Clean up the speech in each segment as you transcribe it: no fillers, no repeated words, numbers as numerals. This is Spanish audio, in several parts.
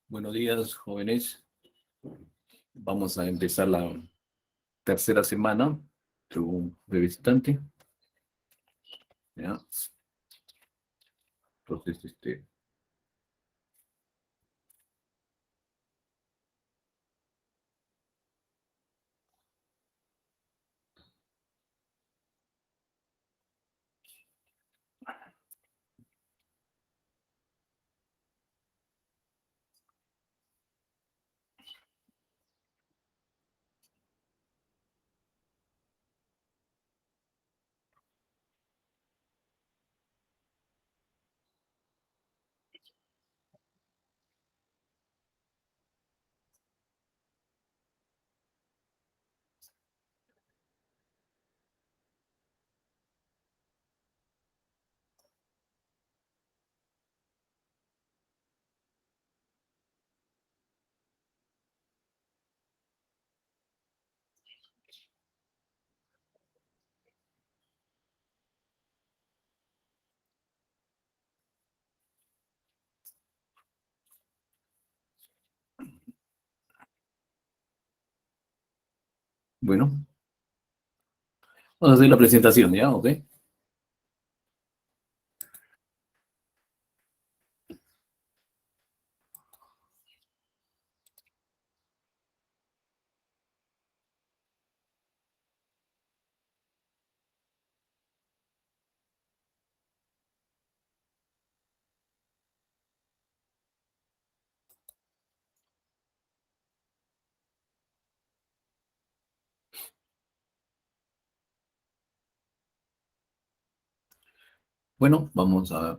Buenos días, jóvenes. Vamos a empezar la tercera semana de visitante. ¿Ya? Entonces, bueno, vamos a hacer la presentación, ¿ya? ¿Ok? Bueno, vamos a...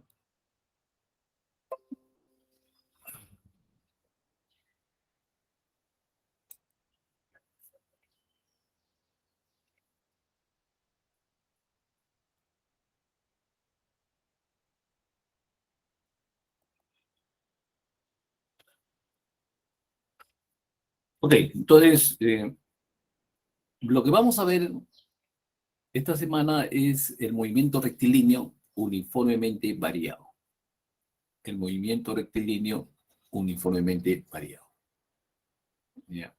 Ok, entonces, lo que vamos a ver esta semana es el movimiento rectilíneo uniformemente variado. El movimiento rectilíneo uniformemente variado. ¿Ya?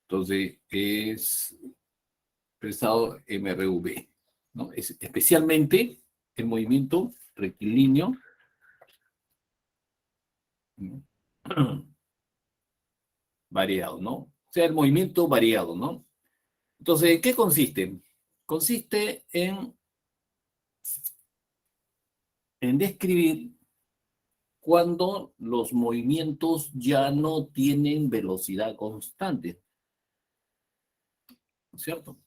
Entonces, es expresado MRV, ¿no? Es especialmente el movimiento rectilíneo, ¿no? Variado, ¿no? O sea, el movimiento variado, ¿no? Entonces, ¿qué consiste? Consiste en describir cuando los movimientos ya no tienen velocidad constante, ¿no es cierto?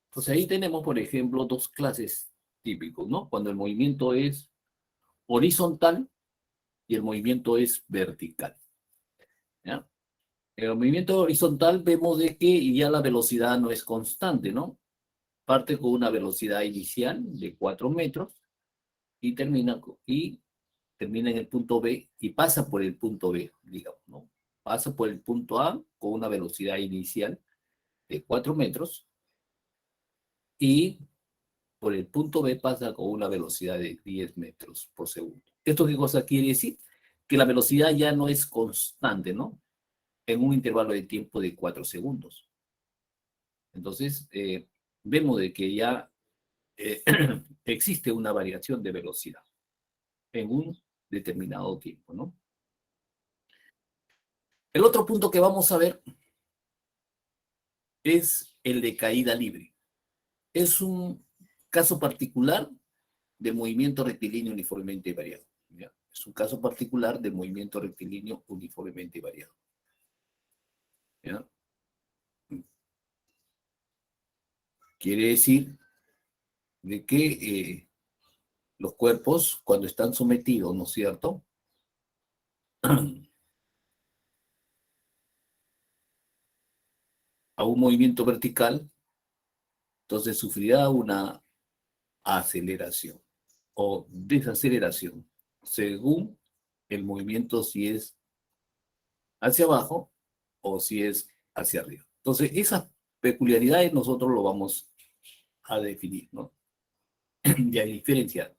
Entonces ahí tenemos, por ejemplo, dos clases típicos, ¿no? Cuando el movimiento es horizontal y el movimiento es vertical, ¿ya? En el movimiento horizontal vemos de que ya la velocidad no es constante, ¿no? Parte con una velocidad inicial de 4 metros y termina en el punto B y pasa por el punto B, digamos, ¿no? Pasa por el punto A con una velocidad inicial de 4 metros y por el punto B pasa con una velocidad de 10 metros por segundo. ¿Esto qué cosa quiere decir? Que la velocidad ya no es constante, ¿no? En un intervalo de tiempo de 4 segundos. Entonces, vemos de que ya eh, existe una variación de velocidad en un determinado tiempo, ¿no? El otro punto que vamos a ver es el de caída libre. Es un caso particular del movimiento rectilíneo uniformemente variado, ¿ya? Es un caso particular del movimiento rectilíneo uniformemente variado, ¿ya? Quiere decir de que los cuerpos, cuando están sometidos, ¿no es cierto?, a un movimiento vertical, entonces sufrirá una aceleración o desaceleración, según el movimiento si es hacia abajo o si es hacia arriba. Entonces, esas peculiaridades nosotros lo vamos a definir, ¿no? ya diferenciado.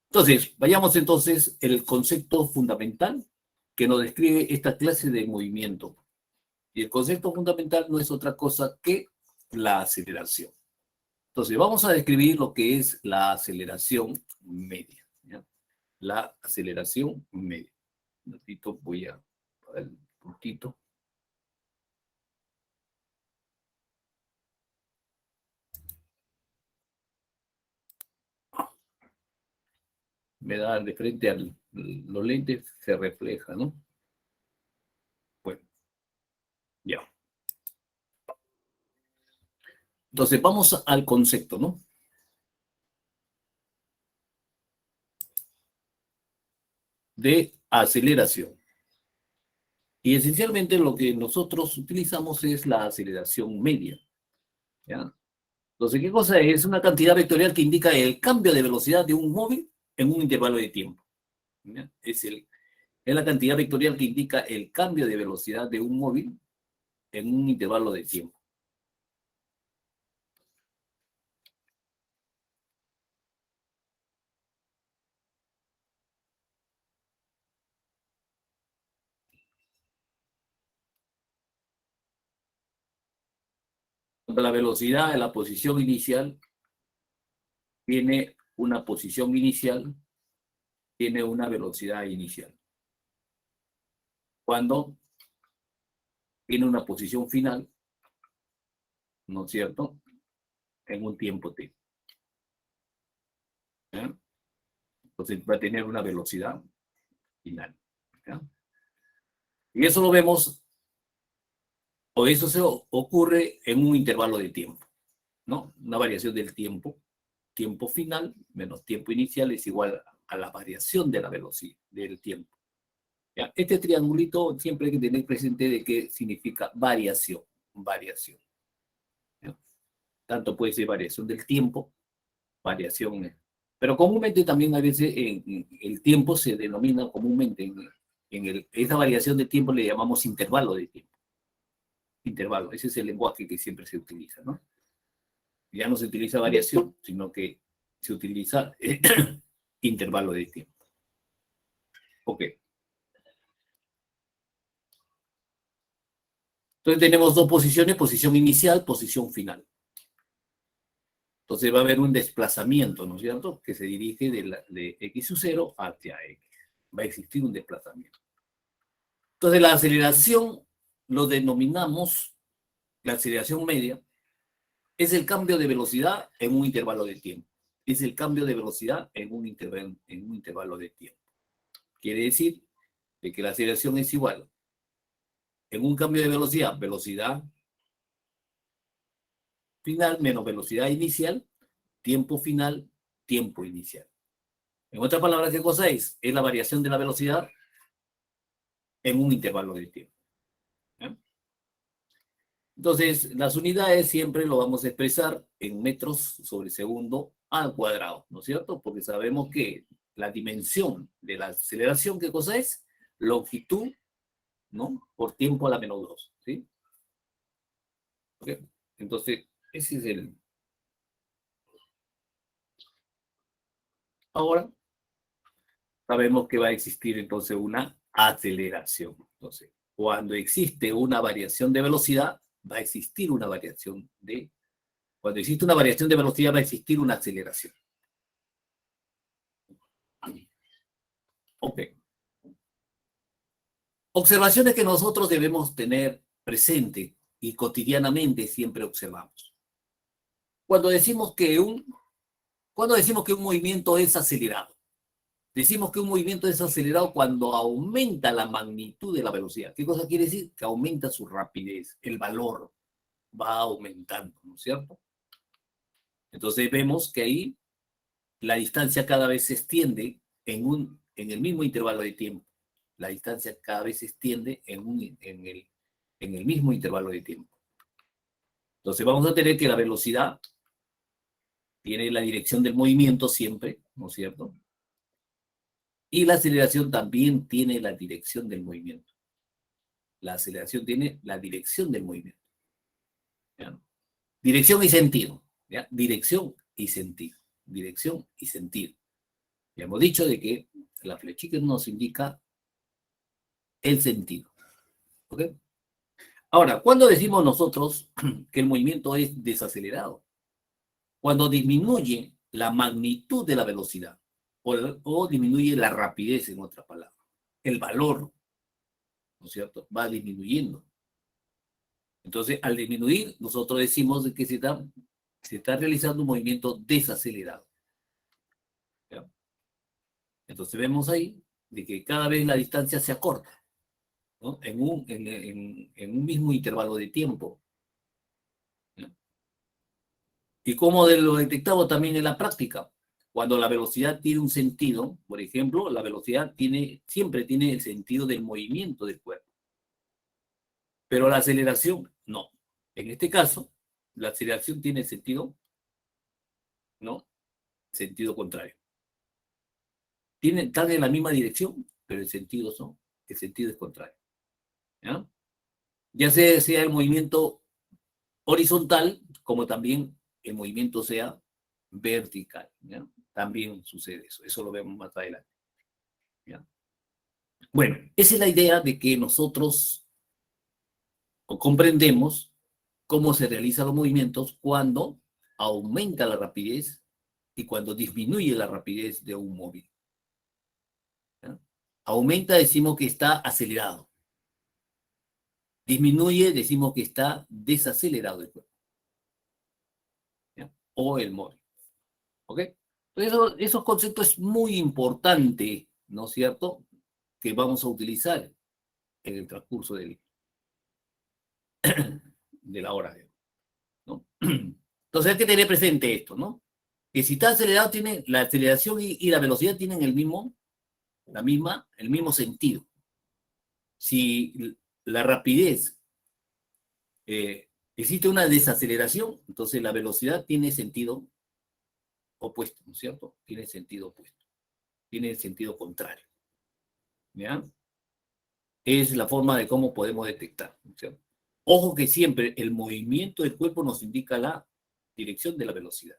Entonces, vayamos entonces el concepto fundamental que nos describe esta clase de movimiento. Y el concepto fundamental no es otra cosa que la aceleración. Entonces, vamos a describir lo que es la aceleración media. ¿Ya? La aceleración media. Un ratito voy a el puntito. Me da de frente a los lentes, se refleja, ¿no? Bueno, ya. Entonces, vamos al concepto, ¿no? De aceleración. Y esencialmente lo que nosotros utilizamos es la aceleración media. ¿Ya? Entonces, ¿qué cosa es? Una cantidad vectorial que indica el cambio de velocidad de un móvil en un intervalo de tiempo. ¿Ya? Es la cantidad vectorial que indica el cambio de velocidad de un móvil en un intervalo de tiempo. La velocidad de la posición inicial tiene una posición inicial, tiene una velocidad inicial. Cuando tiene una posición final, ¿no es cierto? En un tiempo t. ¿Ya? Entonces va a tener una velocidad final. ¿Ya? Y eso lo vemos, o eso se ocurre en un intervalo de tiempo, ¿no? Una variación del tiempo. Tiempo final menos tiempo inicial es igual a la variación de la velocidad del tiempo. ¿Ya? Este triangulito siempre hay que tener presente de qué significa variación. Variación. ¿Ya? Tanto puede ser variación del tiempo, variación. Pero comúnmente también a veces el tiempo se denomina comúnmente esa variación de tiempo le llamamos intervalo de tiempo. Intervalo, ese es el lenguaje que siempre se utiliza, ¿no? Ya no se utiliza variación, sino que se utiliza intervalo de tiempo. Ok. Entonces tenemos dos posiciones, posición inicial, posición final. Entonces va a haber un desplazamiento, ¿no es cierto? Que se dirige de x sub 0 hacia x. Va a existir un desplazamiento. Entonces la aceleración lo denominamos, la aceleración media, es el cambio de velocidad en un intervalo de tiempo. Es el cambio de velocidad en un intervalo de tiempo. Quiere decir que la aceleración es igual. En un cambio de velocidad, velocidad final menos velocidad inicial, tiempo final, tiempo inicial. En otras palabras, ¿qué cosa es? Es la variación de la velocidad en un intervalo de tiempo. ¿Ya? Entonces, las unidades siempre lo vamos a expresar en metros sobre segundo al cuadrado, ¿no es cierto? Porque sabemos que la dimensión de la aceleración, ¿qué cosa es? Longitud, ¿no? Por tiempo a la menos 2, ¿sí? ¿Okay? Entonces, ese es el... Ahora, sabemos que va a existir entonces una aceleración. Entonces, cuando existe una variación de velocidad, va a existir una variación de... Cuando existe una variación de velocidad, va a existir una aceleración. Ok. Observaciones que nosotros debemos tener presente y cotidianamente siempre observamos. Cuando decimos que cuando decimos que un movimiento es acelerado, decimos que un movimiento es acelerado cuando aumenta la magnitud de la velocidad. ¿Qué cosa quiere decir? Que aumenta su rapidez, el valor va aumentando, ¿no es cierto? Entonces vemos que ahí la distancia cada vez se extiende en el mismo intervalo de tiempo. La distancia cada vez se extiende en el mismo intervalo de tiempo. Entonces vamos a tener que la velocidad tiene la dirección del movimiento siempre, ¿no es cierto? Y la aceleración también tiene la dirección del movimiento. La aceleración tiene la dirección del movimiento. ¿Ya? Dirección y sentido. ¿Ya? Dirección y sentido. dirección y sentido. Ya hemos dicho de que la flechita nos indica el sentido. ¿Ok? Ahora, ¿cuándo decimos nosotros que el movimiento es desacelerado? Cuando disminuye la magnitud de la velocidad o disminuye la rapidez, en otras palabras. El valor, ¿no es cierto?, va disminuyendo. Entonces, al disminuir, nosotros decimos de que se está realizando un movimiento desacelerado. ¿Ya? Entonces vemos ahí de que cada vez la distancia se acorta, ¿no? En un mismo intervalo de tiempo. ¿No? Y como lo detectamos también en la práctica, cuando la velocidad tiene un sentido, por ejemplo, la velocidad siempre tiene el sentido del movimiento del cuerpo, pero la aceleración no. En este caso, la aceleración tiene sentido, ¿no? Sentido contrario. Están en la misma dirección, pero el sentido es contrario. ¿Ya? Ya sea el movimiento horizontal, como también el movimiento sea vertical. ¿Ya? También sucede eso. Eso lo vemos más adelante. ¿Ya? Bueno, esa es la idea de que nosotros comprendemos cómo se realizan los movimientos cuando aumenta la rapidez y cuando disminuye la rapidez de un móvil. ¿Ya? Aumenta, decimos que está acelerado. Disminuye, decimos que está desacelerado el cuerpo. ¿Ya? O el móvil. ¿Ok? Entonces, esos conceptos es muy importante, ¿no es cierto?, que vamos a utilizar en el transcurso de la hora, ¿no? Entonces hay que tener presente esto, ¿no? Que si está acelerado, tiene la aceleración y la velocidad tienen el mismo sentido. Si la rapidez existe una desaceleración, entonces la velocidad tiene sentido opuesto, ¿no es cierto? Tiene sentido opuesto, tiene sentido contrario. ¿Ya? Es la forma de cómo podemos detectar, ¿no es cierto? Ojo que siempre el movimiento del cuerpo nos indica la dirección de la velocidad.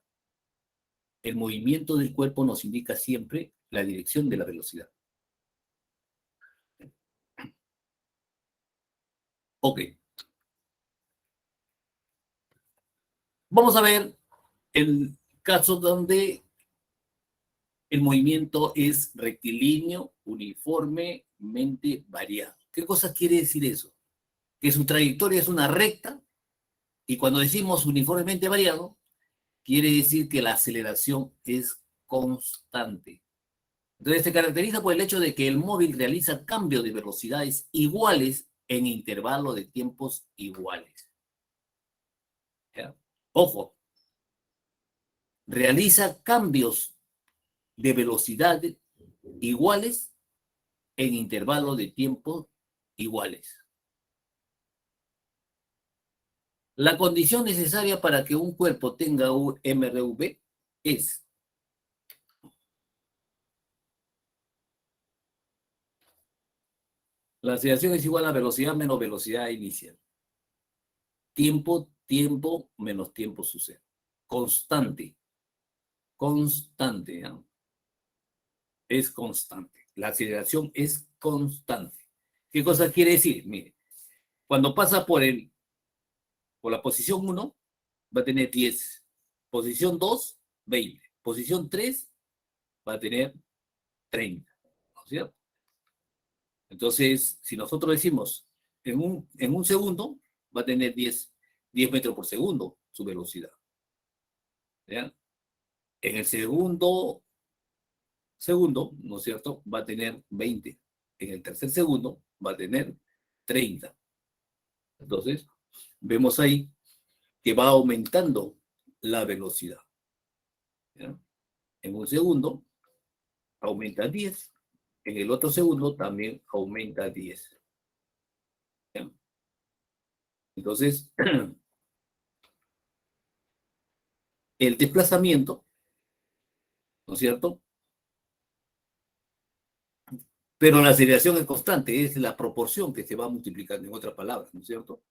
El movimiento del cuerpo nos indica siempre la dirección de la velocidad. Ok. Vamos a ver el caso donde el movimiento es rectilíneo, uniformemente variado. ¿Qué cosa quiere decir eso? Que su trayectoria es una recta y cuando decimos uniformemente variado, quiere decir que la aceleración es constante. Entonces se caracteriza por el hecho de que el móvil realiza cambios de velocidades iguales en intervalos de tiempos iguales. ¿Ya? Ojo, realiza cambios de velocidad iguales en intervalos de tiempo iguales. La condición necesaria para que un cuerpo tenga un MRV es la aceleración es igual a velocidad menos velocidad inicial. Tiempo menos tiempo sucede. Constante. Constante. ¿No? Es constante. La aceleración es constante. ¿Qué cosa quiere decir? Mire, cuando pasa por la posición 1, va a tener 10. Posición 2, 20. Posición 3, va a tener 30. ¿No es cierto? Entonces, si nosotros decimos en un segundo, va a tener 10 metros por segundo su velocidad. ¿Ya? En el segundo, ¿no es cierto?, va a tener 20. En el tercer segundo va a tener 30. Entonces, vemos ahí que va aumentando la velocidad. ¿Ya? En un segundo aumenta 10. En el otro segundo también aumenta 10. ¿Ya? Entonces, el desplazamiento, ¿no es cierto? Pero la aceleración es constante, es la proporción que se va multiplicando, en otras palabras, ¿no es cierto?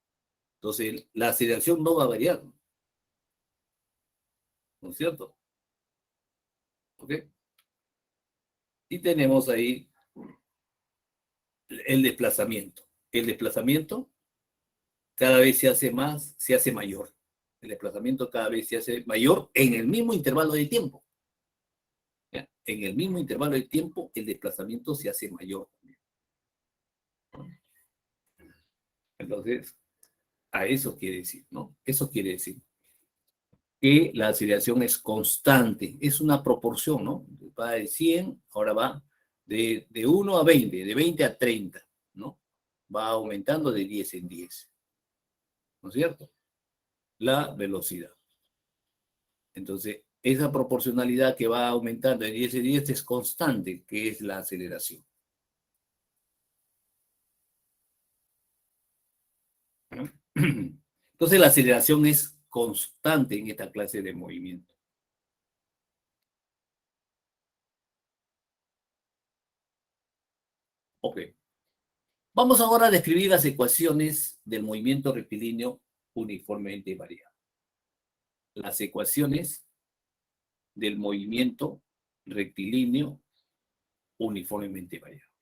Entonces, la aceleración no va a variar, ¿no es cierto? ¿Ok? Y tenemos ahí el desplazamiento. El desplazamiento cada vez se hace más, se hace mayor. El desplazamiento cada vez se hace mayor en el mismo intervalo de tiempo. ¿Ya? En el mismo intervalo de tiempo, el desplazamiento se hace mayor. Entonces, a eso quiere decir, ¿no? Eso quiere decir que la aceleración es constante, es una proporción, ¿no? Va de 100, ahora va de 1 a 20, de 20 a 30, ¿no? Va aumentando de 10 en 10, ¿no es cierto? La velocidad. Entonces, esa proporcionalidad que va aumentando de 10 en 10 es constante, que es la aceleración. Entonces, la aceleración es constante en esta clase de movimiento. Ok. Vamos ahora a describir las ecuaciones del movimiento rectilíneo uniformemente variable. Las ecuaciones del movimiento rectilíneo uniformemente variable.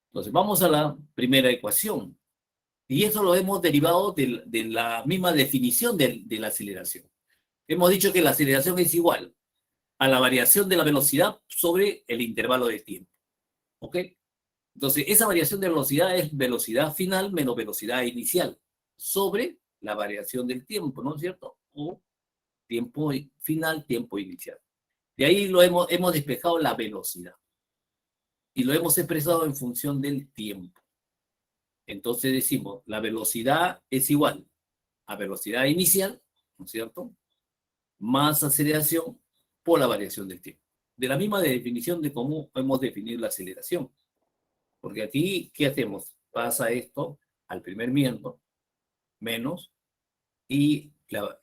Entonces, vamos a la primera ecuación. Y eso lo hemos derivado de la misma definición de la aceleración. Hemos dicho que la aceleración es igual a la variación de la velocidad sobre el intervalo de tiempo. ¿Ok? Entonces, esa variación de velocidad es velocidad final menos velocidad inicial sobre la variación del tiempo, ¿no es cierto? O tiempo final, tiempo inicial. De ahí hemos despejado la velocidad y lo hemos expresado en función del tiempo. Entonces decimos, la velocidad es igual a velocidad inicial, ¿no es cierto? Más aceleración por la variación del tiempo. De la misma definición de cómo hemos definido la aceleración. Porque aquí, ¿qué hacemos? Pasa esto al primer miembro, menos, y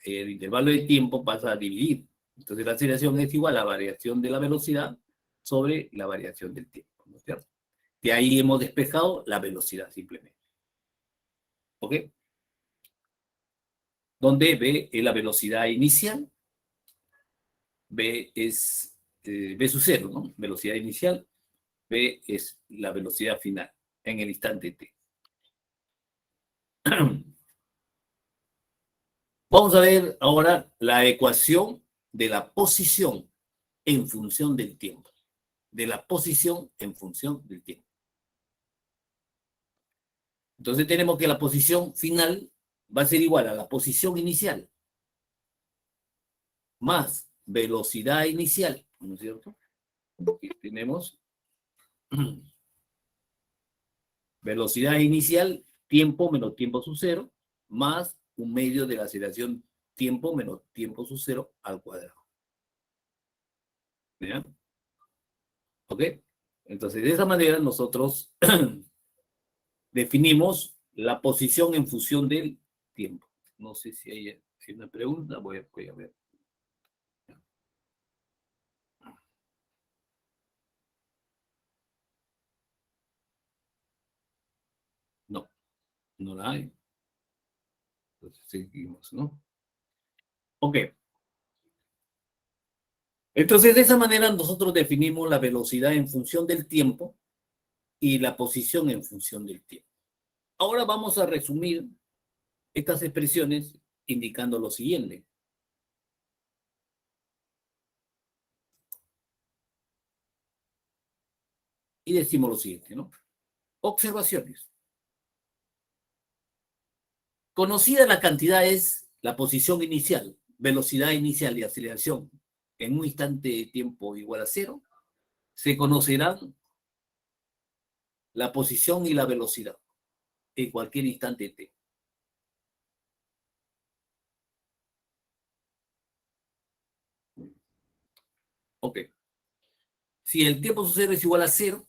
el intervalo de tiempo pasa a dividir. Entonces la aceleración es igual a la variación de la velocidad sobre la variación del tiempo, ¿no es cierto? De ahí hemos despejado la velocidad simplemente. ¿Ok? Donde B es la velocidad inicial, B es B sub 0, ¿no? Velocidad inicial, B es la velocidad final en el instante T. Vamos a ver ahora la ecuación de la posición en función del tiempo. De la posición en función del tiempo. Entonces tenemos que la posición final va a ser igual a la posición inicial más velocidad inicial, ¿no es cierto? Aquí tenemos velocidad inicial, tiempo menos tiempo sub cero, más un medio de la aceleración tiempo menos tiempo sub cero al cuadrado. ¿Ya? ¿Ok? Entonces, de esa manera nosotros definimos la posición en función del tiempo. No sé si hay una pregunta, voy a ver. No, no la hay. Entonces, seguimos, ¿no? Ok. Entonces, de esa manera nosotros definimos la velocidad en función del tiempo y la posición en función del tiempo. Ahora vamos a resumir estas expresiones indicando lo siguiente. Y decimos lo siguiente, ¿no? Observaciones. Conocida la cantidad es la posición inicial, velocidad inicial y aceleración en un instante de tiempo igual a cero, se conocerán la posición y la velocidad en cualquier instante t. Ok. Si el tiempo cero es igual a cero,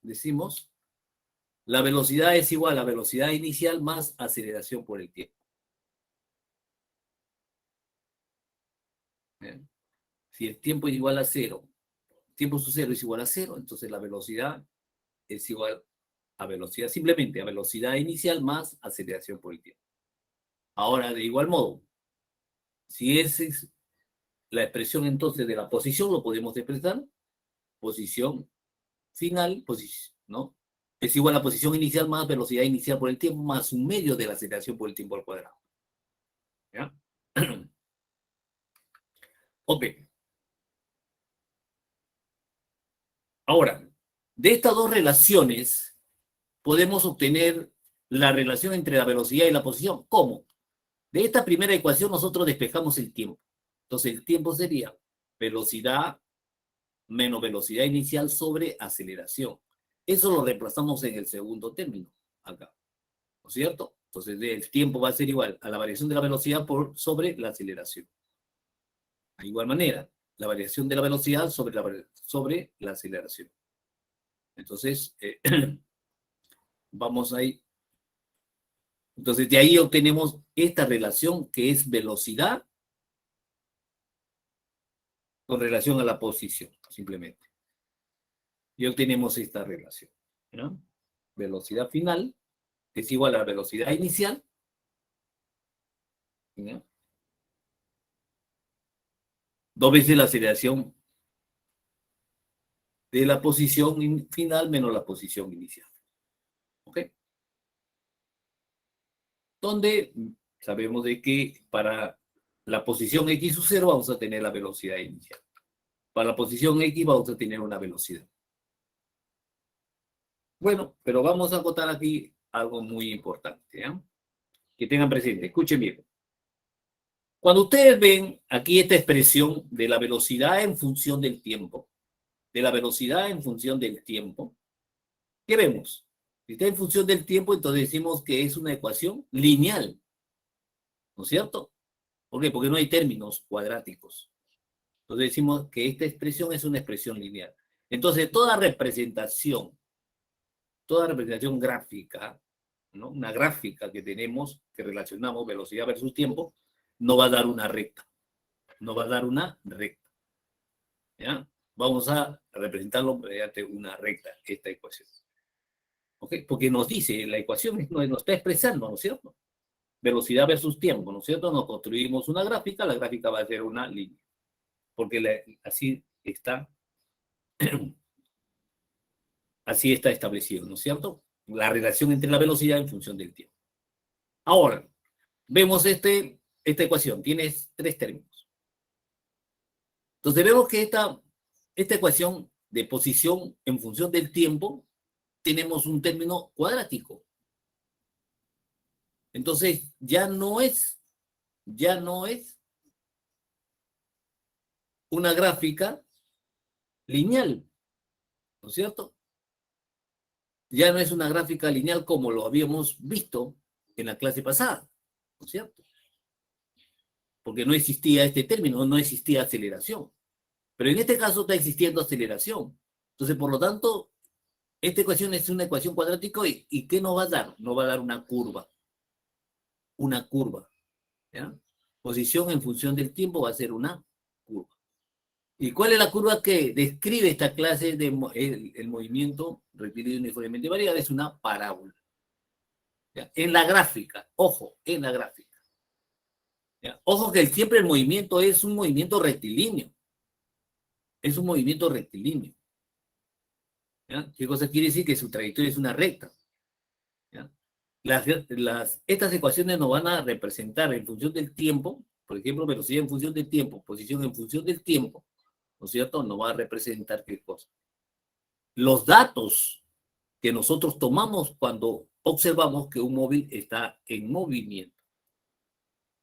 decimos, la velocidad es igual a velocidad inicial más aceleración por el tiempo. ¿Bien? Si el tiempo es igual a cero, tiempo sub cero es igual a cero, entonces la velocidad es igual a velocidad, simplemente a velocidad inicial más aceleración por el tiempo. Ahora, de igual modo, si ese es la expresión entonces de la posición lo podemos expresar, posición final, ¿no? Es igual a posición inicial más velocidad inicial por el tiempo más un medio de la aceleración por el tiempo al cuadrado. ¿Ya? Ok. Ahora, de estas dos relaciones podemos obtener la relación entre la velocidad y la posición. ¿Cómo? De esta primera ecuación nosotros despejamos el tiempo. Entonces el tiempo sería velocidad menos velocidad inicial sobre aceleración. Eso lo reemplazamos en el segundo término, acá. ¿No es cierto? Entonces el tiempo va a ser igual a la variación de la velocidad sobre la aceleración. De igual manera, la variación de la velocidad sobre la aceleración. Entonces, vamos ahí. Entonces, de ahí obtenemos esta relación que es velocidad con relación a la posición, simplemente. Y obtenemos esta relación, ¿no? Velocidad final es igual a la velocidad inicial, ¿no? Dos veces la aceleración de la posición final menos la posición inicial. ¿Ok? Donde sabemos de que para la posición x sub 0 vamos a tener la velocidad inicial. Para la posición x vamos a tener una velocidad. Bueno, pero vamos a acotar aquí algo muy importante, ¿eh? Que tengan presente. Escuchen bien. Cuando ustedes ven aquí esta expresión de la velocidad en función del tiempo, de la velocidad en función del tiempo, ¿qué vemos? Si está en función del tiempo, entonces decimos que es una ecuación lineal, ¿no es cierto? ¿Por qué? Porque no hay términos cuadráticos. Entonces decimos que esta expresión es una expresión lineal. Entonces toda representación gráfica, ¿no? Una gráfica que tenemos, que relacionamos velocidad versus tiempo, no va a dar una recta. No va a dar una recta. ¿Ya? Vamos a representarlo mediante una recta, esta ecuación. ¿Ok? Porque nos dice, la ecuación nos está expresando, ¿no es cierto? Velocidad versus tiempo, ¿no es cierto? Nos construimos una gráfica, la gráfica va a ser una línea. Porque así está así está establecido, ¿no es cierto? La relación entre la velocidad en función del tiempo. Ahora, vemos esta ecuación, tiene tres términos. Entonces vemos que esta ecuación de posición en función del tiempo, tenemos un término cuadrático. Entonces ya no es una gráfica lineal, ¿no es cierto? Ya no es una gráfica lineal como lo habíamos visto en la clase pasada, ¿no es cierto? Porque no existía este término, no existía aceleración. Pero en este caso está existiendo aceleración. Entonces, por lo tanto, esta ecuación es una ecuación cuadrática y ¿qué nos va a dar? Nos va a dar una curva. Una curva. ¿Ya? Posición en función del tiempo va a ser una curva. ¿Y cuál es la curva que describe esta clase de el movimiento rectilíneo uniformemente variable? Es una parábola. ¿Ya? En la gráfica, ojo, en la gráfica. ¿Ya? Ojo que siempre el movimiento es un movimiento rectilíneo. Es un movimiento rectilíneo. ¿Ya? ¿Qué cosa quiere decir? Que su trayectoria es una recta. ¿Ya? Estas ecuaciones nos van a representar en función del tiempo, por ejemplo, velocidad en función del tiempo, posición en función del tiempo, ¿no es cierto? Nos va a representar qué cosa. Los datos que nosotros tomamos cuando observamos que un móvil está en movimiento.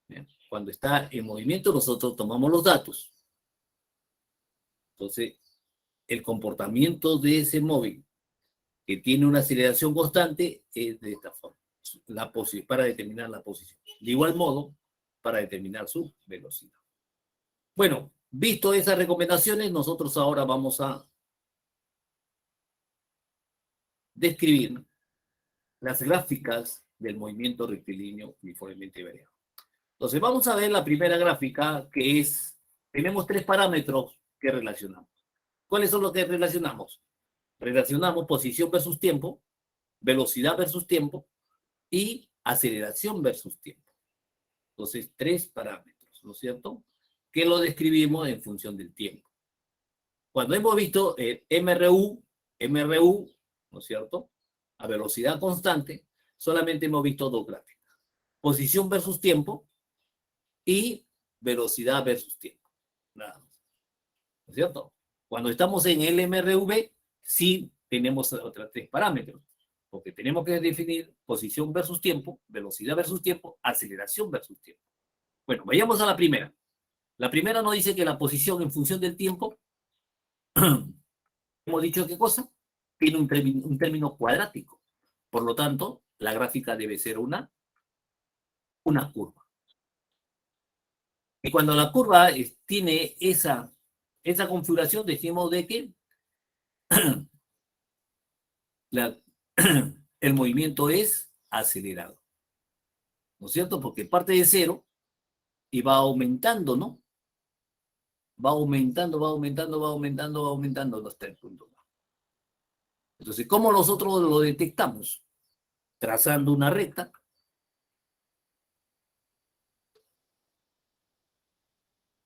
¿Ya? Cuando está en movimiento, nosotros tomamos los datos. Entonces, el comportamiento de ese móvil que tiene una aceleración constante es de esta forma, para determinar la posición. De igual modo, para determinar su velocidad. Bueno, visto esas recomendaciones, nosotros ahora vamos a describir las gráficas del movimiento rectilíneo uniformemente variable. Entonces, vamos a ver la primera gráfica, que es, tenemos tres parámetros que relacionamos. ¿Cuáles son los que relacionamos? Relacionamos posición versus tiempo, velocidad versus tiempo y aceleración versus tiempo. Entonces, tres parámetros, ¿no es cierto? que lo describimos en función del tiempo. Cuando hemos visto MRU, ¿no es cierto?, a velocidad constante, solamente hemos visto dos gráficas. Posición versus tiempo y velocidad versus tiempo. Nada más. ¿No es cierto? Cuando estamos en el MRV, sí tenemos otros tres parámetros, porque tenemos que definir posición versus tiempo, velocidad versus tiempo, aceleración versus tiempo. Bueno, vayamos a la primera. La primera nos dice que la posición en función del tiempo, hemos dicho qué cosa, tiene un término cuadrático. Por lo tanto, la gráfica debe ser una curva. Y cuando la curva tiene esa configuración, decimos de que el movimiento es acelerado. ¿No es cierto? Porque parte de cero y va aumentando, ¿no? Va aumentando hasta el punto. Entonces, ¿cómo nosotros lo detectamos? Trazando una recta.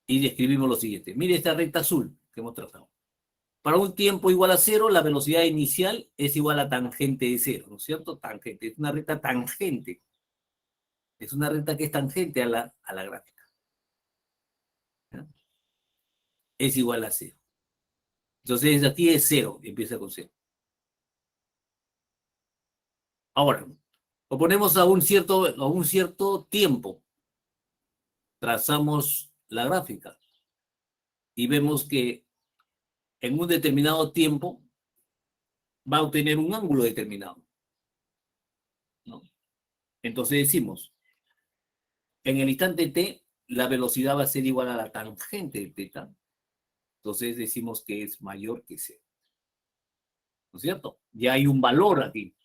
Y describimos lo siguiente. Mire esta recta azul que hemos trazado. Para un tiempo igual a cero, la velocidad inicial es igual a tangente de cero, ¿no es cierto? Tangente. Es una recta tangente. Es una recta que es tangente a la gráfica. ¿Ya? Es igual a cero. Entonces, aquí es cero, empieza con cero. Ahora, lo ponemos a un cierto tiempo. Trazamos la gráfica y vemos que en un determinado tiempo va a obtener un ángulo determinado, ¿no? Entonces decimos, en el instante t, la velocidad va a ser igual a la tangente de θ. Entonces decimos que es mayor que cero. ¿No es cierto? Ya hay un valor aquí.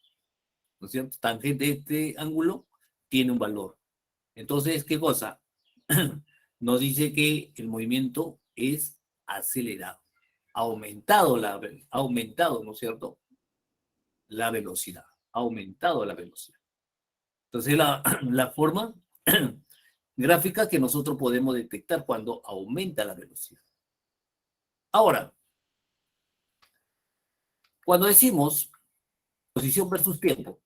¿No es cierto? Tangente de este ángulo tiene un valor. Entonces, ¿qué cosa? Nos dice que el movimiento es acelerado. Ha aumentado, ¿no es cierto?, la velocidad. Ha aumentado la velocidad. Entonces, la forma gráfica que nosotros podemos detectar cuando aumenta la velocidad. Ahora, cuando decimos posición versus tiempo,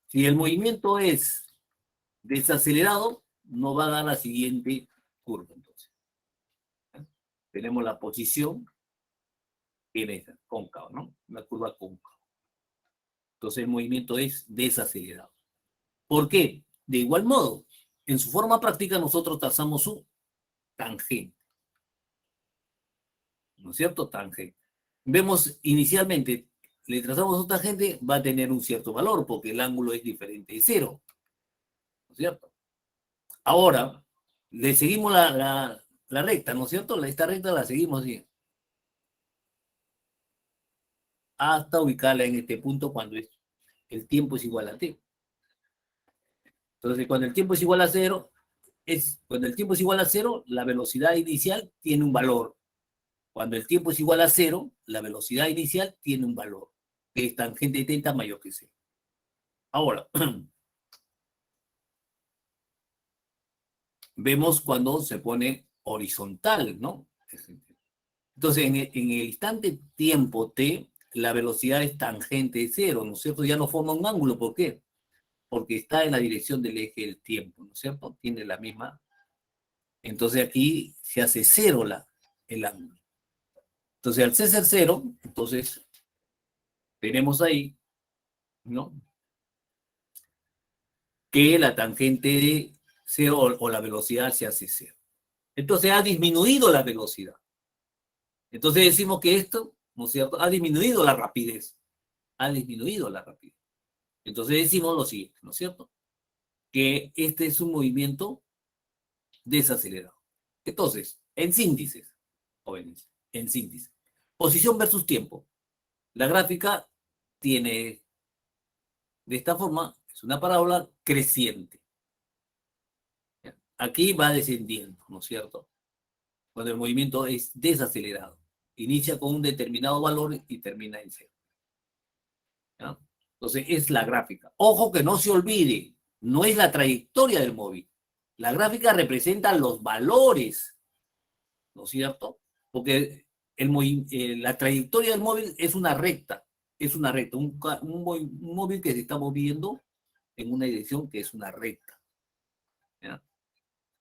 si el movimiento es desacelerado, nos va a dar la siguiente curva. Entonces, tenemos la posición en esta, cóncava, ¿no? Una curva cóncava. Entonces, el movimiento es desacelerado. ¿Por qué? De igual modo, en su forma práctica, nosotros trazamos un tangente. ¿No es cierto? Tangente. Vemos inicialmente, le trazamos un tangente, va a tener un cierto valor, porque el ángulo es diferente de cero. ¿No es cierto? Ahora, le seguimos la recta, ¿no es cierto? Esta recta la seguimos así, hasta ubicarla en este punto cuando el tiempo es igual a t. Entonces, cuando el tiempo es igual a cero, la velocidad inicial tiene un valor. Cuando el tiempo es igual a cero, la velocidad inicial tiene un valor, que es tangente de θ mayor que cero. Ahora, vemos cuando se pone horizontal, ¿no? Entonces, en el instante tiempo t, la velocidad es tangente de cero, ¿no es cierto? Ya no forma un ángulo, ¿por qué? Porque está en la dirección del eje del tiempo, ¿no es cierto? Tiene la misma. Entonces aquí se hace cero el ángulo. Entonces al ser cero, entonces tenemos ahí, ¿no?, que la tangente de cero o la velocidad se hace cero. Entonces ha disminuido la velocidad. Entonces decimos que esto, ¿no es cierto?, ha disminuido la rapidez. Ha disminuido la rapidez. Entonces decimos lo siguiente, ¿no es cierto?, que este es un movimiento desacelerado. Entonces, en síntesis, jóvenes, en síntesis, posición versus tiempo. La gráfica tiene, de esta forma, es una parábola creciente. Aquí va descendiendo, ¿no es cierto?, cuando el movimiento es desacelerado. Inicia con un determinado valor y termina en cero. ¿Ya? Entonces, es la gráfica. Ojo que no se olvide, no es la trayectoria del móvil. La gráfica representa los valores, ¿no es cierto? Porque la trayectoria del móvil es una recta, un móvil que se está moviendo en una dirección que es una recta. ¿Ya?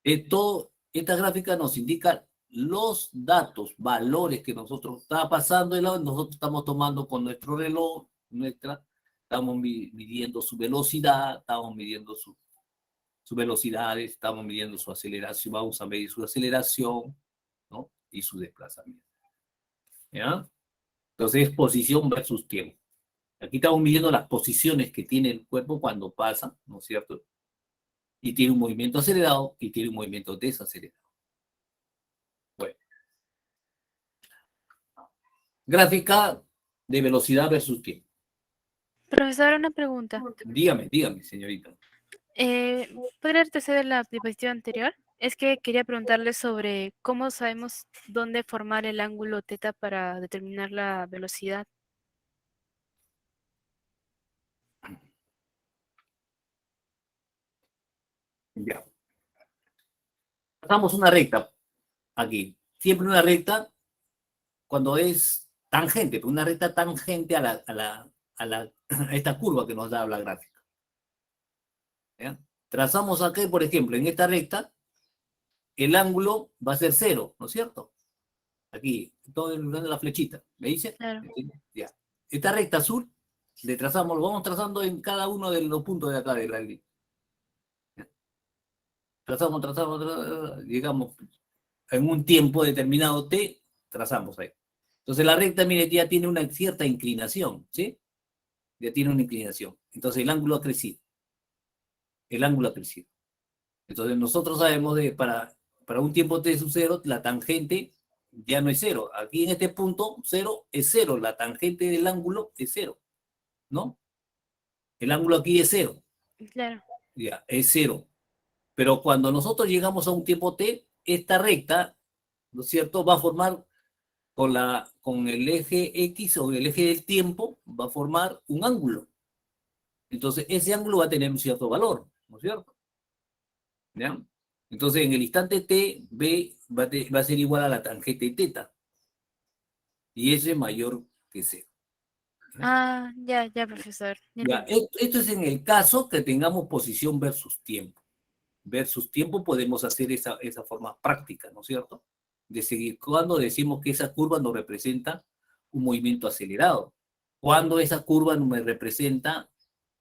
Esta gráfica nos indica los datos, valores que nosotros está pasando y nosotros estamos tomando con nuestro reloj, estamos midiendo su velocidad, estamos midiendo su velocidad, estamos midiendo su aceleración, vamos a medir su aceleración, ¿no? Y su desplazamiento. ¿Ya? Entonces es posición versus tiempo. Aquí estamos midiendo las posiciones que tiene el cuerpo cuando pasa, ¿no es cierto? Y tiene un movimiento acelerado y tiene un movimiento desacelerado. Bueno. Gráfica de velocidad versus tiempo. Profesor, una pregunta. Dígame, señorita. ¿Podría retroceder la diapositiva anterior? Es que quería preguntarle sobre cómo sabemos dónde formar el ángulo teta para determinar la velocidad. Ya. Trazamos una recta aquí. Siempre una recta cuando es tangente, pero una recta tangente a esta curva que nos da la gráfica. ¿Ya? Trazamos aquí, por ejemplo, en esta recta, el ángulo va a ser 0, ¿no es cierto? Aquí, todo el lugar de la flechita, ¿me dice? Claro. Ya. Esta recta azul, le trazamos, lo vamos trazando en cada uno de los puntos de acá de la línea. Trazamos, llegamos en un tiempo determinado t, trazamos ahí. Entonces la recta, mire, ya tiene una cierta inclinación, ¿sí? Ya tiene una inclinación. Entonces el ángulo ha crecido. El ángulo ha crecido. Entonces nosotros sabemos para un tiempo t sub 0, la tangente ya no es 0. Aquí en este punto, 0 es 0. La tangente del ángulo es 0, ¿no? El ángulo aquí es 0. Claro. Ya, es 0. Pero cuando nosotros llegamos a un tiempo t, esta recta, ¿no es cierto?, va a formar con el eje X o el eje del tiempo, va a formar un ángulo. Entonces, ese ángulo va a tener un cierto valor, ¿no es cierto? ¿Ya? Entonces, en el instante t, b va a ser igual a la tangente teta. Y ese es mayor que 0. Ah, ya, profesor. Ya Ya, entendí. esto es en el caso que tengamos posición versus tiempo. Versus tiempo podemos hacer esa forma práctica, ¿no es cierto? De seguir. Cuando decimos que esa curva nos representa un movimiento acelerado. Cuando esa curva no me representa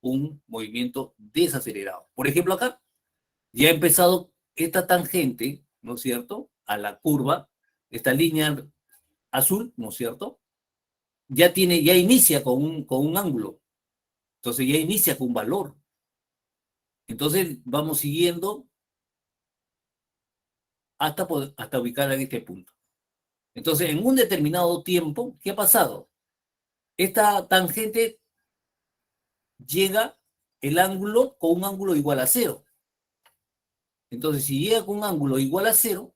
un movimiento desacelerado. Por ejemplo, acá ya ha empezado esta tangente, ¿no es cierto? A la curva, esta línea azul, ¿no es cierto? Ya inicia con un ángulo. Entonces ya inicia con un valor. Entonces vamos siguiendo hasta ubicar en este punto. Entonces, en un determinado tiempo, ¿qué ha pasado? Esta tangente llega el ángulo con un ángulo igual a 0. Entonces, si llega con un ángulo igual a 0,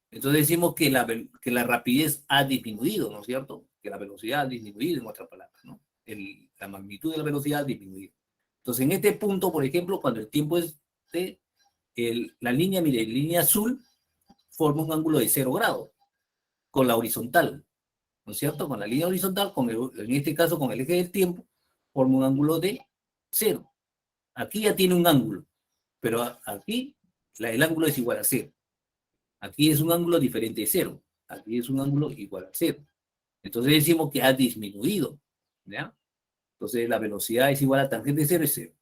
entonces decimos que la rapidez ha disminuido, ¿no es cierto? Que la velocidad ha disminuido, en otras palabras, ¿no? La magnitud de la velocidad ha disminuido. Entonces, en este punto, por ejemplo, cuando el tiempo es t, la línea, mire, la línea azul forma un ángulo de 0 grados con la horizontal, ¿no es cierto? Con la línea horizontal, en este caso con el eje del tiempo, forma un ángulo de 0. Aquí ya tiene un ángulo, pero aquí el ángulo es igual a 0. Aquí es un ángulo diferente de 0. Aquí es un ángulo igual a 0. Entonces decimos que ha disminuido, ¿ya? Entonces la velocidad es igual a tangente de 0 es 0.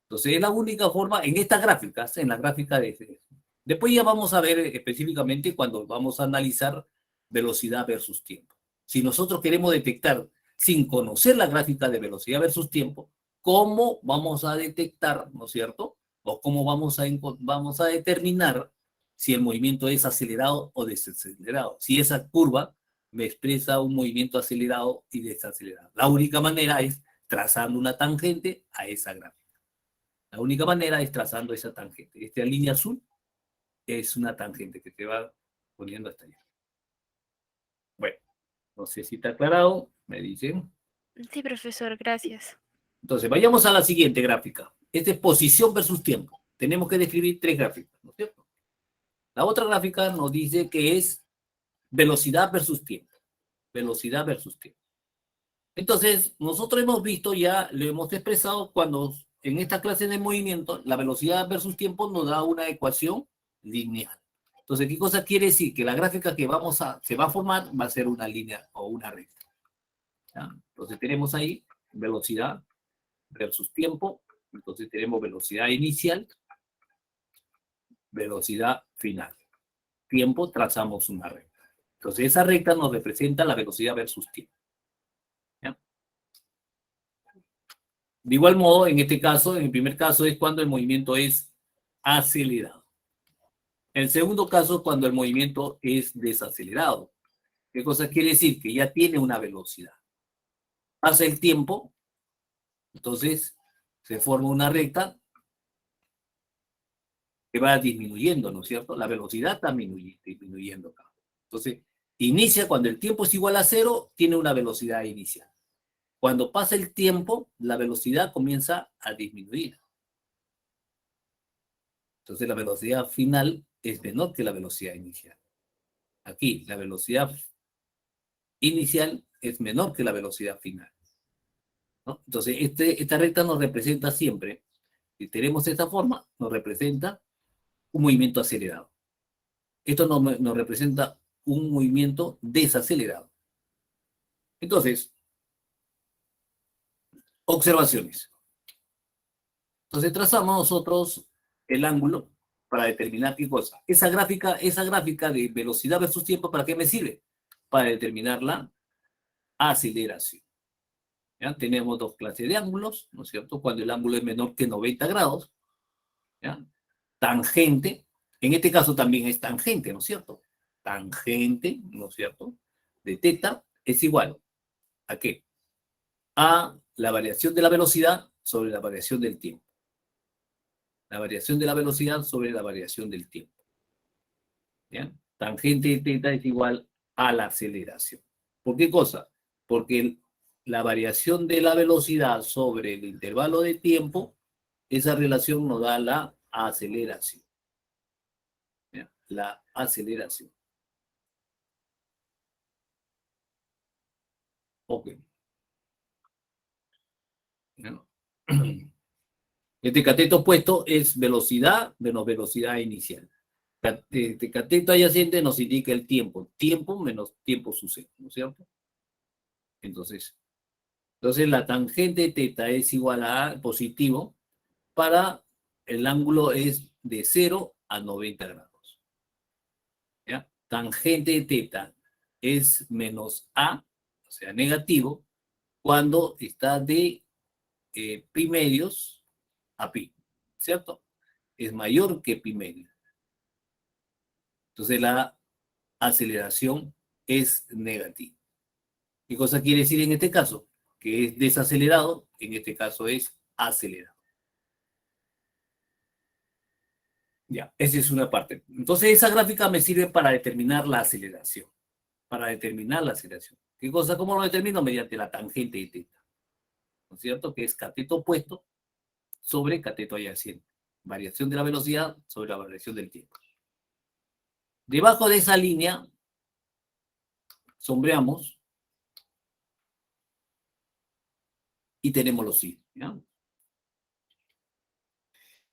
Entonces es la única forma en estas gráficas, en la gráfica de... Después ya vamos a ver específicamente cuando vamos a analizar velocidad versus tiempo. Si nosotros queremos detectar, sin conocer la gráfica de velocidad versus tiempo, cómo vamos a detectar, ¿no es cierto? O cómo vamos a determinar si el movimiento es acelerado o desacelerado. Si esa curva me expresa un movimiento acelerado y desacelerado. La única manera es trazando una tangente a esa gráfica. La única manera es trazando esa tangente. Esta línea azul es una tangente que te va poniendo hasta allá. Bueno, no sé si está aclarado, me dicen. Sí, profesor, gracias. Entonces, vayamos a la siguiente gráfica. Esta es posición versus tiempo. tenemos que describir tres gráficas, ¿no es cierto? La otra gráfica nos dice que es velocidad versus tiempo. Velocidad versus tiempo. Entonces, nosotros hemos visto ya, lo hemos expresado cuando en esta clase de movimiento, la velocidad versus tiempo nos da una ecuación lineal. Entonces, ¿qué cosa quiere decir? Que la gráfica que se va a formar va a ser una línea o una recta. ¿Ya? Entonces, tenemos ahí velocidad versus tiempo. Entonces, tenemos velocidad inicial, velocidad final. Tiempo, trazamos una recta. Entonces, esa recta nos representa la velocidad versus tiempo. ¿Ya? De igual modo, en este caso, en el primer caso, es cuando el movimiento es acelerado. El segundo caso es cuando el movimiento es desacelerado. ¿Qué cosa quiere decir? Que ya tiene una velocidad. Pasa el tiempo, entonces se forma una recta que va disminuyendo, ¿no es cierto? La velocidad está disminuyendo acá. Entonces, inicia cuando el tiempo es igual a cero, tiene una velocidad inicial. Cuando pasa el tiempo, la velocidad comienza a disminuir. Entonces, la velocidad final es menor que la velocidad inicial. Aquí, la velocidad inicial es menor que la velocidad final, ¿no? Entonces, esta recta nos representa siempre, si tenemos esta forma, nos representa un movimiento acelerado. Esto nos representa un movimiento desacelerado. Entonces, observaciones. Entonces, trazamos nosotros el ángulo para determinar qué cosa. Esa gráfica de velocidad versus tiempo, ¿para qué me sirve? Para determinar la aceleración. ¿Ya? Tenemos dos clases de ángulos, ¿no es cierto? Cuando el ángulo es menor que 90 grados, ¿ya? Tangente, en este caso también es tangente, ¿no es cierto? Tangente, ¿no es cierto? De teta es igual ¿a qué? A la variación de la velocidad sobre la variación del tiempo. La variación de la velocidad sobre la variación del tiempo. ¿Ya? Tangente de teta es igual a la aceleración. ¿Por qué cosa? Porque la variación de la velocidad sobre el intervalo de tiempo, esa relación nos da la aceleración. ¿Ya? La aceleración. Ok. ¿Ya? Este cateto opuesto es velocidad menos velocidad inicial. Este cateto adyacente nos indica el tiempo. Tiempo menos tiempo sucede, ¿no es cierto? Entonces la tangente teta es igual a positivo para el ángulo es de 0 a 90 grados. ¿Ya? Tangente teta es menos A, o sea, negativo, cuando está de pi medios a pi, ¿cierto? Es mayor que pi medios. Entonces la aceleración es negativa. ¿Qué cosa quiere decir en este caso? Que es desacelerado, en este caso es acelerado. Ya, esa es una parte. Entonces esa gráfica me sirve para determinar la aceleración. Para determinar la aceleración. ¿Qué cosa? ¿Cómo lo determino? Mediante la tangente de teta. ¿No es cierto? Que es cateto opuesto sobre cateto adyacente. Variación de la velocidad sobre la variación del tiempo. Debajo de esa línea, sombreamos y tenemos los signos. ¿Ya?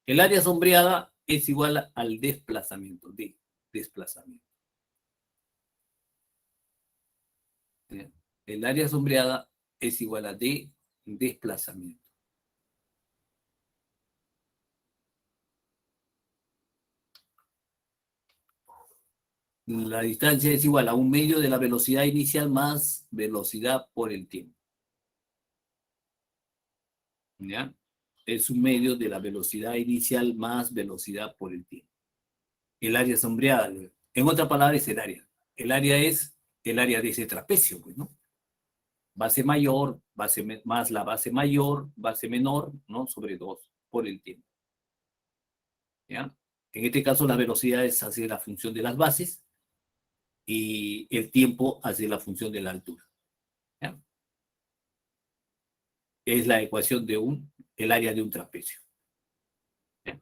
El área sombreada es igual al desplazamiento, de desplazamiento. ¿Ya? El área sombreada es igual a de desplazamiento. La distancia es igual a un medio de la velocidad inicial más velocidad por el tiempo. ¿Ya? Es un medio de la velocidad inicial más velocidad por el tiempo. El área sombreada, en otra palabra, es el área. El área es el área de ese trapecio, pues, ¿no? Base mayor, más la base mayor, base menor, ¿no? Sobre 2 por el tiempo. ¿Ya? En este caso, la velocidad es hacia la función de las bases y el tiempo hacia la función de la altura. ¿Ya? Es la ecuación de el área de un trapecio. ¿Ya?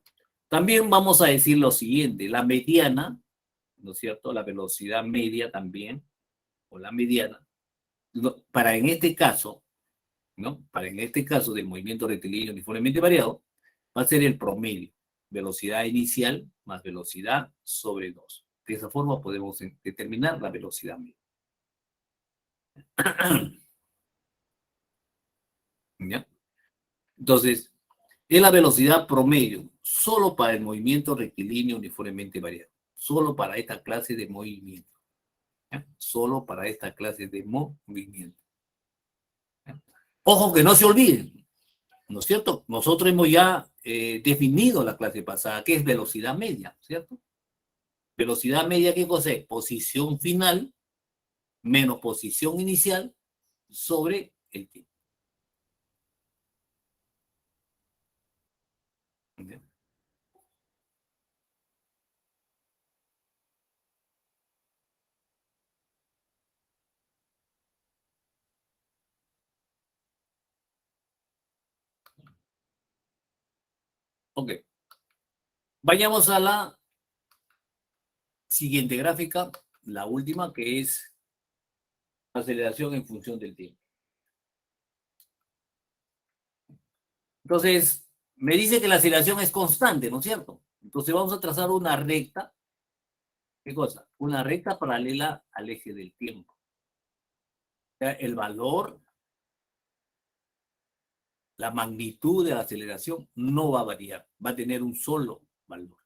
También vamos a decir lo siguiente, la mediana, ¿no es cierto? La velocidad media también, o la mediana, para en este caso, ¿no? Para en este caso del movimiento rectilíneo uniformemente variado, va a ser el promedio, velocidad inicial más velocidad sobre 2. De esa forma podemos determinar la velocidad media. ¿Ya? Entonces, es la velocidad promedio solo para el movimiento rectilíneo uniformemente variado, solo para esta clase de movimiento, ¿ya? Solo para esta clase de movimiento. ¿Ya? Ojo que no se olviden, ¿no es cierto? Nosotros hemos ya definido la clase pasada, que es velocidad media, ¿cierto? Velocidad media, ¿qué cosa es? Posición final menos posición inicial sobre el tiempo. ¿Ya? Ok. Vayamos a la siguiente gráfica, la última, que es aceleración en función del tiempo. Entonces, me dice que la aceleración es constante, ¿no es cierto? Entonces vamos a trazar una recta. ¿Qué cosa? Una recta paralela al eje del tiempo. O sea, el valor, la magnitud de la aceleración no va a variar, va a tener un solo valor.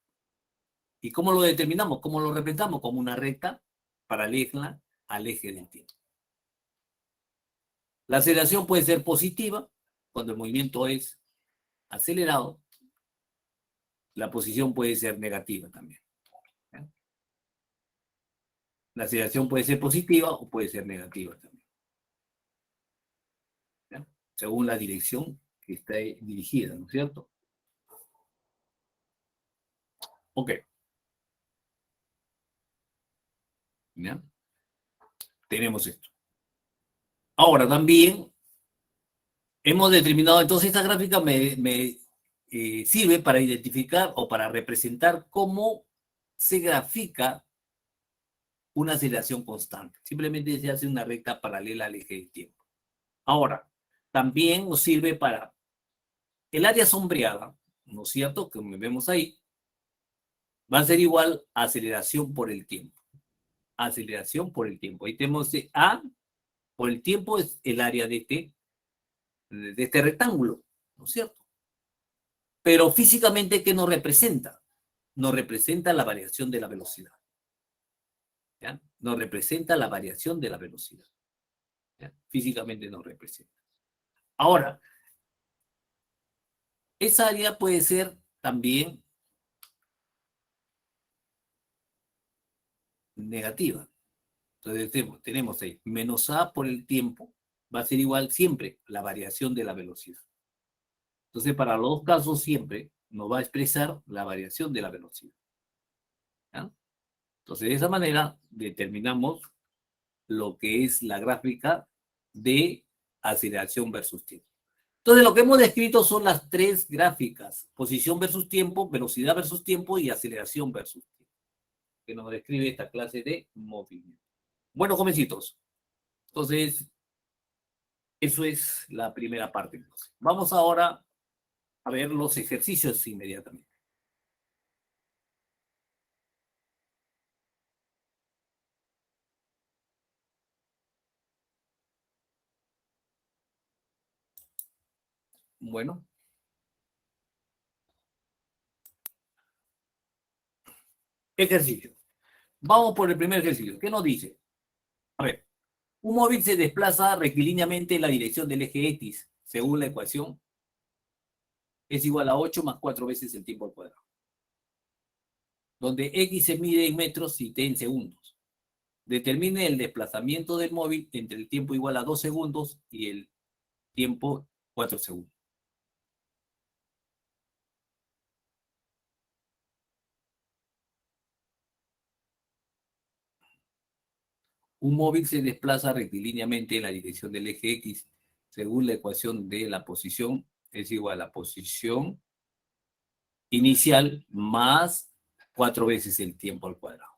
¿Y cómo lo determinamos? ¿Cómo lo representamos? Como una recta paralela al eje del tiempo. La aceleración puede ser positiva cuando el movimiento es acelerado. La posición puede ser negativa también. ¿Ya? La aceleración puede ser positiva o puede ser negativa también. ¿Ya? Según la dirección que está dirigida, ¿no es cierto? Ok. ¿Ya? Tenemos esto. Ahora también hemos determinado, entonces esta gráfica me sirve para identificar o para representar cómo se grafica una aceleración constante. Simplemente se hace una recta paralela al eje del tiempo. Ahora, también nos sirve para el área sombreada, ¿no es cierto? Que vemos ahí, va a ser igual a aceleración por el tiempo. Aceleración por el tiempo. Ahí tenemos A por el tiempo es el área de este rectángulo, ¿no es cierto? Pero físicamente, ¿qué nos representa? Nos representa la variación de la velocidad. ¿Ya? Nos representa la variación de la velocidad. ¿Ya? Físicamente nos representa. Ahora, esa área puede ser también negativa. Entonces tenemos ahí, menos A por el tiempo va a ser igual siempre la variación de la velocidad. Entonces, para los dos casos siempre nos va a expresar la variación de la velocidad. ¿Ya? Entonces, de esa manera determinamos lo que es la gráfica de aceleración versus tiempo. Entonces, lo que hemos descrito son las tres gráficas, posición versus tiempo, velocidad versus tiempo y aceleración versus tiempo, que nos describe esta clase de movimiento. Bueno, jovencitos, entonces, eso es la primera parte. Vamos ahora a ver los ejercicios inmediatamente. Bueno, ejercicio. Vamos por el primer ejercicio. ¿Qué nos dice? A ver, un móvil se desplaza rectilíneamente en la dirección del eje X, según la ecuación, es igual a 8 más 4 veces el tiempo al cuadrado, donde X se mide en metros y T en segundos. Determine el desplazamiento del móvil entre el tiempo igual a 2 segundos y el tiempo 4 segundos. Un móvil se desplaza rectilíneamente en la dirección del eje X, según la ecuación de la posición es igual a posición inicial más 4 veces el tiempo al cuadrado.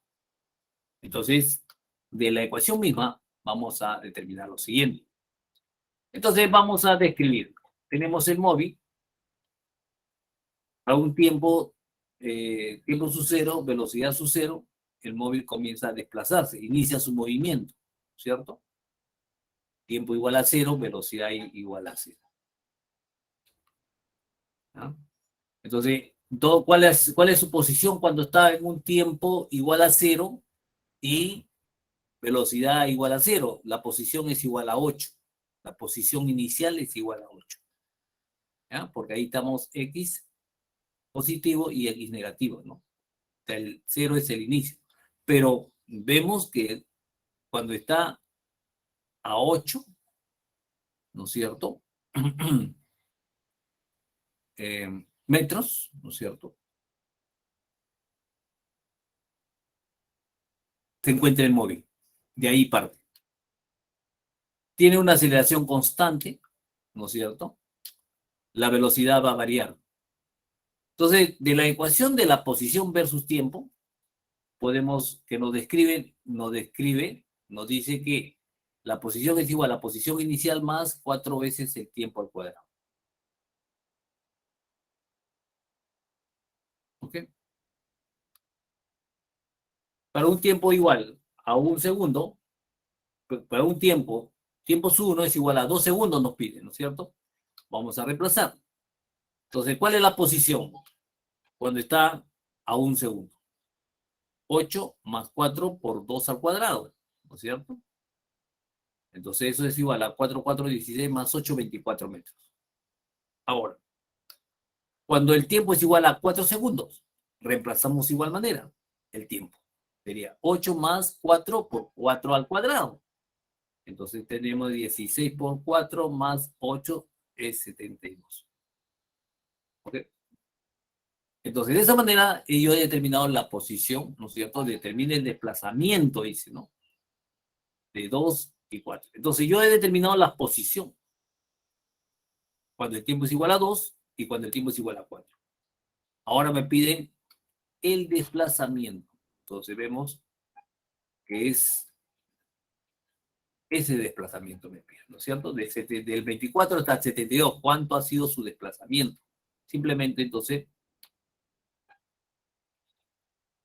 Entonces, de la ecuación misma, vamos a determinar lo siguiente. Entonces, vamos a describir. Tenemos el móvil a un tiempo, tiempo su cero, velocidad su cero, el móvil comienza a desplazarse, inicia su movimiento, ¿cierto? Tiempo igual a cero, velocidad igual a cero. ¿No? Entonces, ¿cuál es su posición cuando está en un tiempo igual a cero y velocidad igual a cero? La posición es igual a 8. La posición inicial es igual a 8. ¿Ya? Porque ahí estamos X positivo y X negativo, ¿no? O sea, el 0 es el inicio. Pero vemos que cuando está a 8, ¿no es cierto? Metros, ¿no es cierto? Se encuentra el móvil. De ahí parte. Tiene una aceleración constante, ¿no es cierto? La velocidad va a variar. Entonces, de la ecuación de la posición versus tiempo, podemos que nos dice que la posición es igual a la posición inicial más 4 veces el tiempo al cuadrado. ¿Ok? Para un tiempo igual a un segundo, para un tiempo 1 es igual a 2 segundos, nos pide, ¿no es cierto? Vamos a reemplazar. Entonces, ¿cuál es la posición? Cuando está a un segundo. 8 más 4 por 2 al cuadrado, ¿no es cierto? Entonces eso es igual a 4, 4, 16 más 8, 24 metros. Ahora, cuando el tiempo es igual a 4 segundos, reemplazamos de igual manera el tiempo. Sería 8 más 4 por 4 al cuadrado. Entonces tenemos 16 por 4 más 8 es 72. ¿Ok? Entonces, de esa manera, yo he determinado la posición, ¿no es cierto? Determina el desplazamiento, dice, ¿no? De 2 y 4. Entonces, yo he determinado la posición cuando el tiempo es igual a 2 y cuando el tiempo es igual a 4. Ahora me piden el desplazamiento. Entonces, vemos que es ese desplazamiento, me piden, ¿no es cierto? Del 24 hasta el 72, ¿cuánto ha sido su desplazamiento? Simplemente, entonces,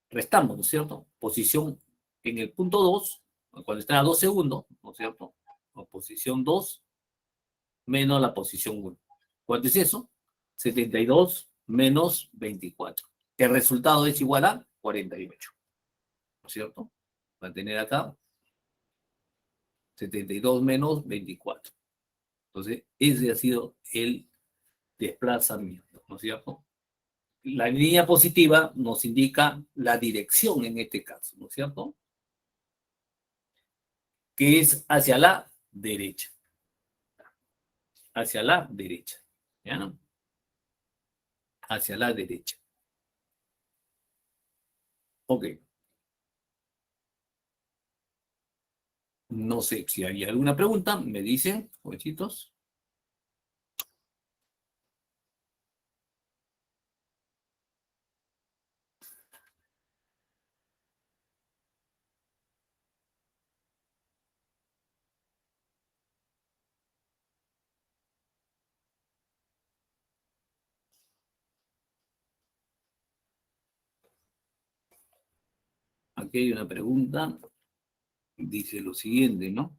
restamos, ¿no es cierto? Posición en el punto 2, cuando está a 2 segundos, ¿no es cierto? O posición 2 menos la posición 1. ¿Cuánto es eso? 72 menos 24. El resultado es igual a 48, ¿no es cierto? Va a tener acá 72 menos 24. Entonces, ese ha sido el desplazamiento, ¿no es cierto? La línea positiva nos indica la dirección en este caso, ¿no es cierto? Que es hacia la derecha. Hacia la derecha. ¿Ya? Hacia la derecha. Ok. No sé si hay alguna pregunta. Me dicen, jovencitos. Aquí hay una pregunta. Dice lo siguiente, ¿no?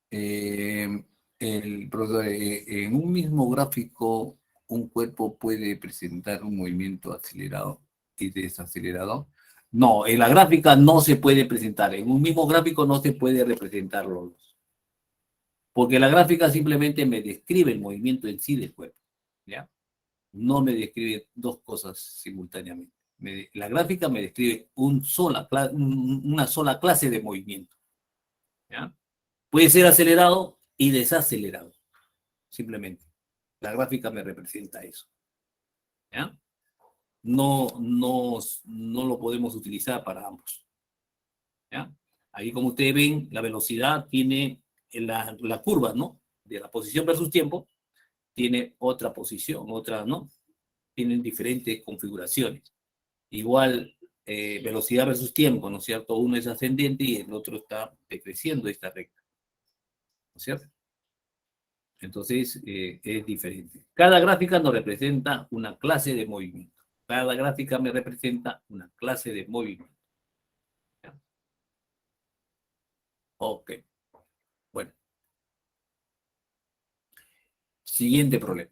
El profesor, en un mismo gráfico, un cuerpo puede presentar un movimiento acelerado y desacelerado. No, en la gráfica no se puede presentar. En un mismo gráfico no se puede representarlo. Porque la gráfica simplemente me describe el movimiento en sí del cuerpo. ¿Ya? No me describe dos cosas simultáneamente. La gráfica me describe una sola clase de movimiento. ¿Ya? Puede ser acelerado y desacelerado, simplemente. La gráfica me representa eso. ¿Ya? No lo podemos utilizar para ambos. ¿Ya? Ahí, como ustedes ven, la velocidad tiene en la curva, ¿no? De la posición versus tiempo, tiene otra posición, otra, ¿no? Tienen diferentes configuraciones. Igual, velocidad versus tiempo, ¿no es cierto? Uno es ascendente y el otro está decreciendo esta recta, ¿no es cierto? Entonces, es diferente. Cada gráfica nos representa una clase de movimiento. Cada gráfica me representa una clase de movimiento. ¿Ya? Ok. Bueno, siguiente problema.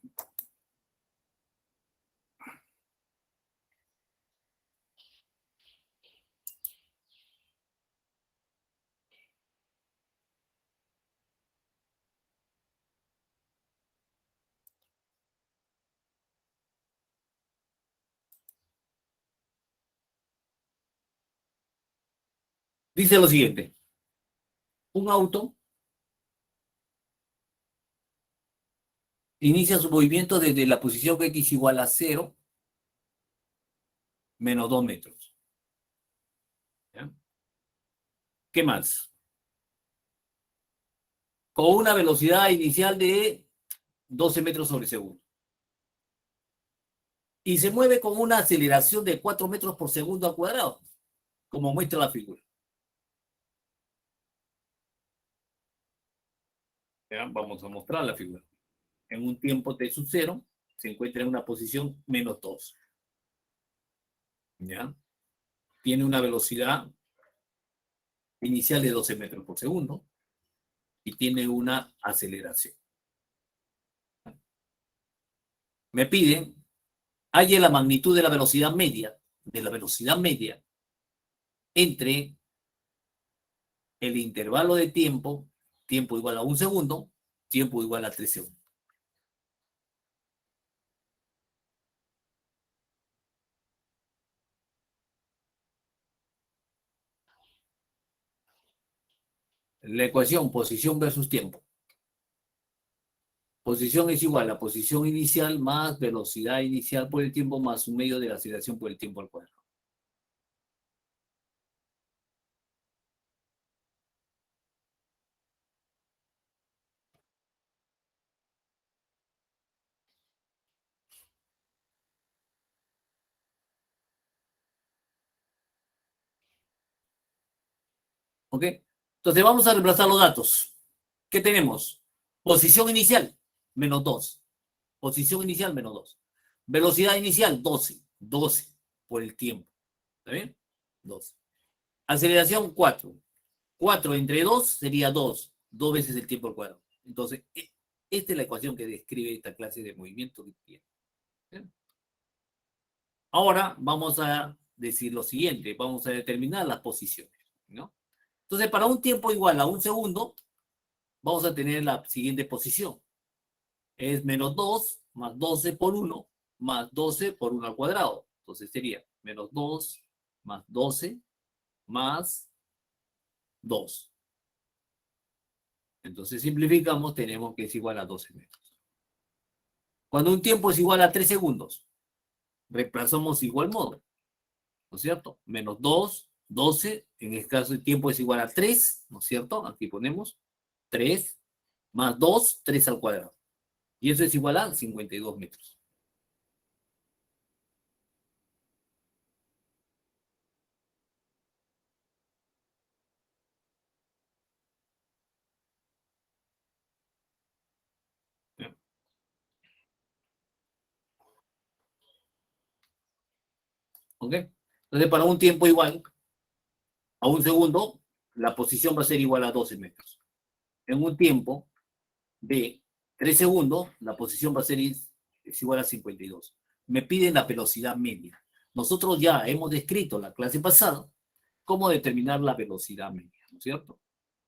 Dice lo siguiente. Un auto inicia su movimiento desde la posición x igual a 0 menos 2 metros. ¿Ya? ¿Qué más? Con una velocidad inicial de 12 metros sobre segundo. Y se mueve con una aceleración de 4 metros por segundo al cuadrado, como muestra la figura. ¿Ya? Vamos a mostrar la figura. En un tiempo t sub 0 se encuentra en una posición menos 2. ¿Ya? Tiene una velocidad inicial de 12 metros por segundo y tiene una aceleración. Me piden, haya la magnitud de la velocidad media, entre el intervalo de tiempo, tiempo igual a 1 segundo, tiempo igual a 3 segundos. La ecuación posición versus tiempo. Posición es igual a posición inicial más velocidad inicial por el tiempo más un medio de la aceleración por el tiempo al cuadrado. ¿Ok? Entonces vamos a reemplazar los datos. ¿Qué tenemos? Posición inicial, menos 2. Posición inicial, menos 2. Velocidad inicial, 12. 12 por el tiempo. ¿Está bien? 12. Aceleración, 4. 4 entre 2 sería 2. 2 veces el tiempo al cuadrado. Entonces, esta es la ecuación que describe esta clase de movimiento que tiene. ¿Bien? Ahora vamos a decir lo siguiente. Vamos a determinar las posiciones, ¿no? Entonces, para un tiempo igual a 1 segundo, vamos a tener la siguiente posición. Es menos 2 más 12 por 1 más 12 por 1 al cuadrado. Entonces sería menos 2 más 12 más 2. Entonces simplificamos, tenemos que es igual a 12 metros. Cuando un tiempo es igual a 3 segundos, reemplazamos igual modo, ¿no es cierto? Menos 2, 12, en este caso el tiempo es igual a 3, ¿no es cierto? Aquí ponemos 3 más 2, 3 al cuadrado. Y eso es igual a 52 metros. ¿Ok? Entonces, para un tiempo igual a 1 segundo, la posición va a ser igual a 12 metros. En un tiempo de 3 segundos, la posición va a ser es igual a 52. Me piden la velocidad media. Nosotros ya hemos descrito la clase pasada cómo determinar la velocidad media, ¿no es cierto?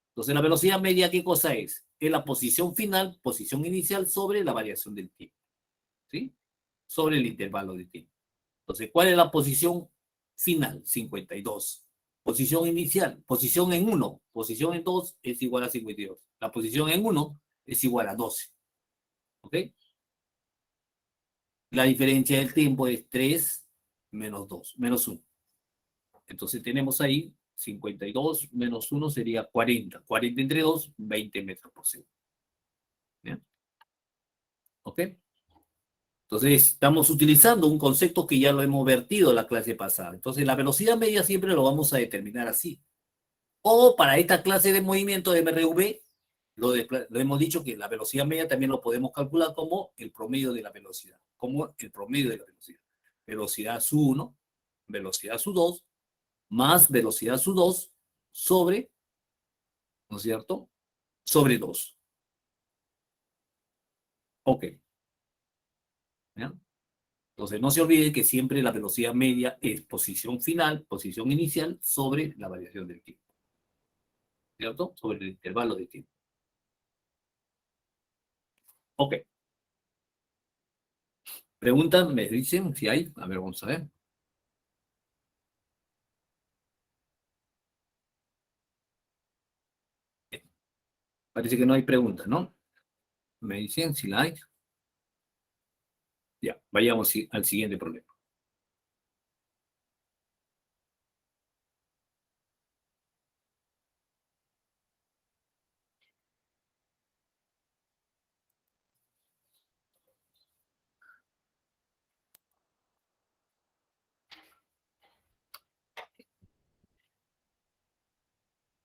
Entonces, la velocidad media, ¿qué cosa es? Es la posición final, posición inicial sobre la variación del tiempo, ¿sí? Sobre el intervalo de tiempo. Entonces, ¿cuál es la posición final? 52. Posición inicial, posición en 1, posición en 2 es igual a 52. La posición en 1 es igual a 12. ¿Ok? La diferencia del tiempo es 3 menos 2, menos 1. Entonces tenemos ahí 52 menos 1 sería 40. 40 entre 2, 20 metros por segundo. ¿Bien? ¿Ok? Entonces, estamos utilizando un concepto que ya lo hemos vertido en la clase pasada. Entonces, la velocidad media siempre lo vamos a determinar así. O para esta clase de movimiento de MRV, lo hemos dicho que la velocidad media también lo podemos calcular como el promedio de la velocidad. Como el promedio de la velocidad. Velocidad su 1, velocidad su 2, más velocidad su 2 sobre, ¿no es cierto? Sobre 2. Ok. ¿Ya? Entonces, no se olvide que siempre la velocidad media es posición final, posición inicial, sobre la variación del tiempo. ¿Cierto? Sobre el intervalo de tiempo. Ok. Preguntan, me dicen si hay. A ver, vamos a ver. Parece que no hay preguntas, ¿no? Me dicen si la hay. Ya, vayamos al siguiente problema.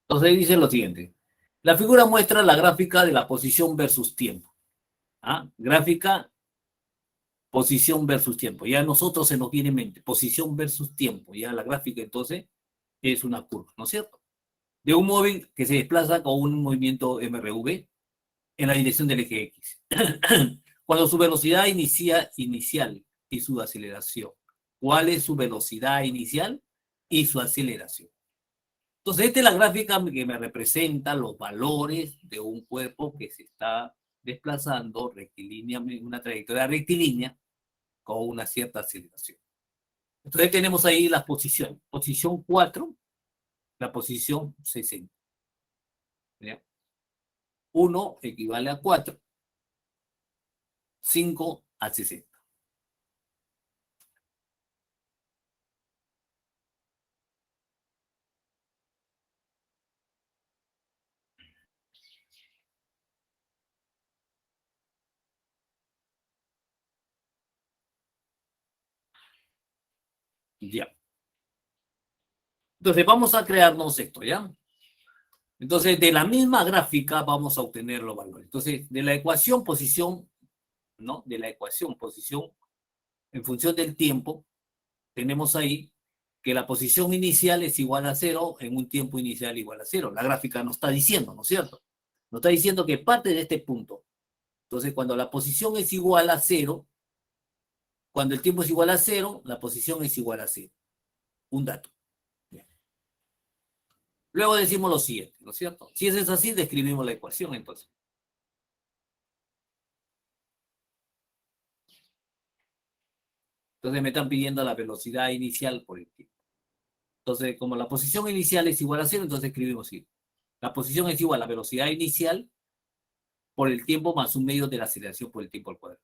Entonces ahí dice lo siguiente. La figura muestra la gráfica de la posición versus tiempo. ¿Ah? Gráfica, posición versus tiempo. Ya a nosotros se nos viene en mente, posición versus tiempo. Ya la gráfica entonces es una curva, ¿no es cierto? De un móvil que se desplaza con un movimiento MRV en la dirección del eje X. Cuando su velocidad inicial y su aceleración. ¿Cuál es su velocidad inicial y su aceleración? Entonces, esta es la gráfica que me representa los valores de un cuerpo que se está desplazando rectilíneamente, una trayectoria rectilínea con una cierta aceleración. Entonces, tenemos ahí las posiciones. Posición 4, la posición 60. ¿Ya? 1 equivale a 4. 5 a 60. Ya. Entonces, vamos a crearnos esto, ¿ya? Entonces, de la misma gráfica vamos a obtener los valores. Entonces, de la ecuación posición, ¿no? De la ecuación posición en función del tiempo, tenemos ahí que la posición inicial es igual a 0 en un tiempo inicial igual a 0. La gráfica nos está diciendo, ¿no es cierto? Nos está diciendo que parte de este punto. Entonces, cuando la posición es igual a 0, cuando el tiempo es igual a 0, la posición es igual a 0. Un dato. Bien. Luego decimos lo siguiente, ¿no es cierto? Si eso es así, describimos la ecuación entonces. Entonces me están pidiendo la velocidad inicial por el tiempo. Entonces, como la posición inicial es igual a 0, entonces escribimos así. La posición es igual a la velocidad inicial por el tiempo más un medio de la aceleración por el tiempo al cuadrado.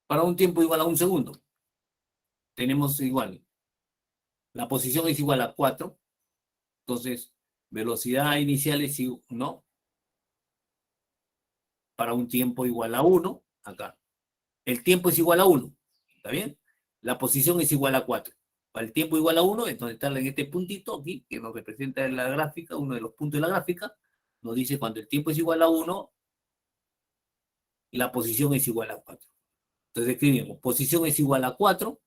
Para un tiempo igual a un segundo, tenemos igual. La posición es igual a 4. Entonces, velocidad inicial es igual, ¿no? Para un tiempo igual a 1, acá. El tiempo es igual a 1, ¿está bien? La posición es igual a 4. Para el tiempo igual a 1, entonces está en este puntito aquí, que nos representa en la gráfica, uno de los puntos de la gráfica, nos dice cuando el tiempo es igual a 1, la posición es igual a 4. Entonces escribimos, posición es igual a 4,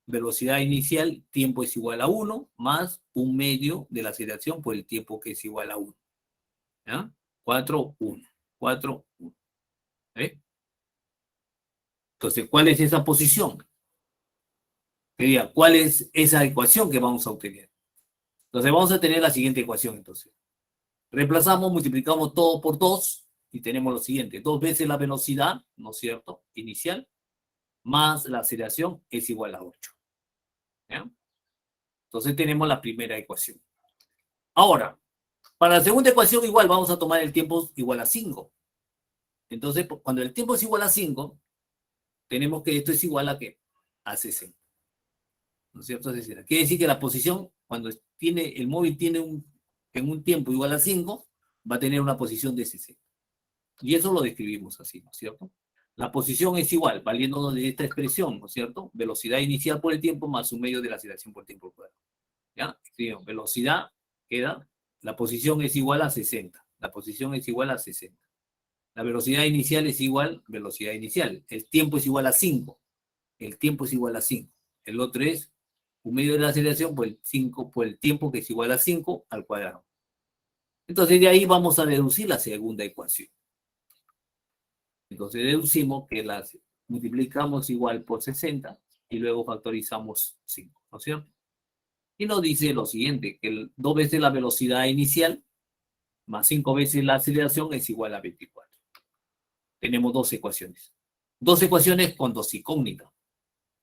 velocidad inicial, tiempo es igual a 1, más un medio de la aceleración por el tiempo que es igual a 1. ¿Ya? 4, 1. 4, 1. ¿Eh? Entonces, ¿cuál es esa posición? Sería, ¿cuál es esa ecuación que vamos a obtener? Entonces, vamos a tener la siguiente ecuación, entonces. Reemplazamos, multiplicamos todo por 2 y tenemos lo siguiente. 2 veces la velocidad, ¿no es cierto? Inicial, más la aceleración es igual a 8. ¿Ya? Entonces tenemos la primera ecuación. Ahora, para la segunda ecuación igual vamos a tomar el tiempo igual a 5. Entonces, cuando el tiempo es igual a 5, tenemos que esto es igual a ¿qué? A 60. ¿No es cierto? Es decir, quiere decir que la posición, cuando el móvil tiene en un tiempo igual a 5, va a tener una posición de 60. Y eso lo describimos así, ¿no es cierto? La posición es igual, valiéndonos de esta expresión, ¿no es cierto? Velocidad inicial por el tiempo más un medio de la aceleración por el tiempo cuadrado. ¿Ya? Velocidad queda, la posición es igual a 60. La posición es igual a 60. La velocidad inicial es igual, velocidad inicial. El tiempo es igual a 5. El tiempo es igual a 5. El otro es un medio de la aceleración por el 5, por el tiempo que es igual a 5 al cuadrado. Entonces de ahí vamos a deducir la segunda ecuación. Entonces deducimos que las multiplicamos igual por 60 y luego factorizamos 5, ¿no es cierto? Y nos dice lo siguiente, que 2 veces la velocidad inicial más 5 veces la aceleración es igual a 24. Tenemos dos ecuaciones. Dos ecuaciones con dos incógnitas.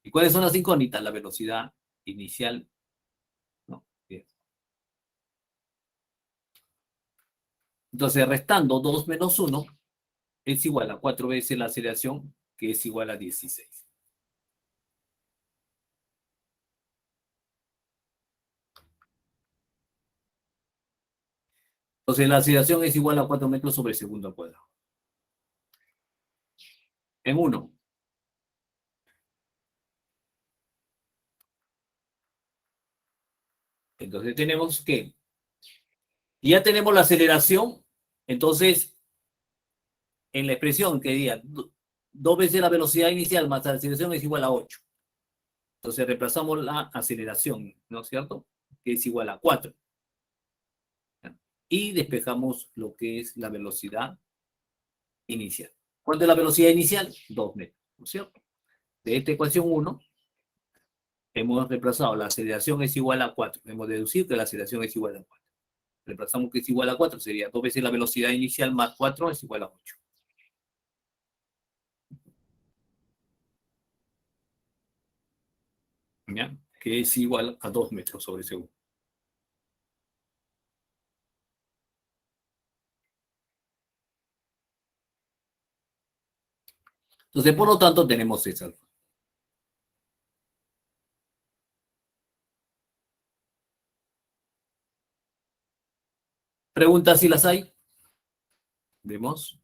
¿Y cuáles son las incógnitas? La velocidad inicial. No, bien. Entonces, restando 2 menos 1 es igual a 4 veces la aceleración, que es igual a 16. Entonces, la aceleración es igual a 4 metros sobre segundo al cuadrado. En 1. Entonces, tenemos que, ya tenemos la aceleración, entonces, en la expresión que diga 2 veces la velocidad inicial más la aceleración es igual a 8. Entonces, reemplazamos la aceleración, ¿no es cierto? Que es igual a 4. Y despejamos lo que es la velocidad inicial. ¿Cuánto es la velocidad inicial? 2 metros, ¿no es cierto? De esta ecuación 1, hemos reemplazado la aceleración es igual a 4. Hemos deducido que la aceleración es igual a 4. Reemplazamos que es igual a 4, sería 2 veces la velocidad inicial más 4 es igual a 8. ¿Ya? Que es igual a 2 metros sobre segundo. Entonces, por lo tanto, tenemos esa. ¿Preguntas si las hay? Vemos.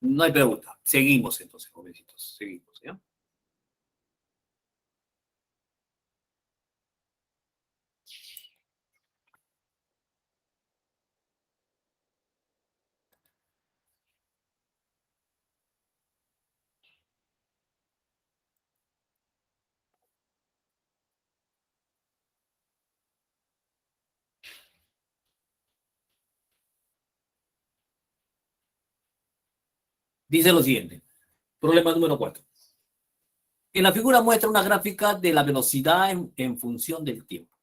No hay pregunta. Seguimos entonces, jovencitos. Seguimos, ¿ya? Dice lo siguiente. Problema número 4. En la figura muestra una gráfica de la velocidad en función del tiempo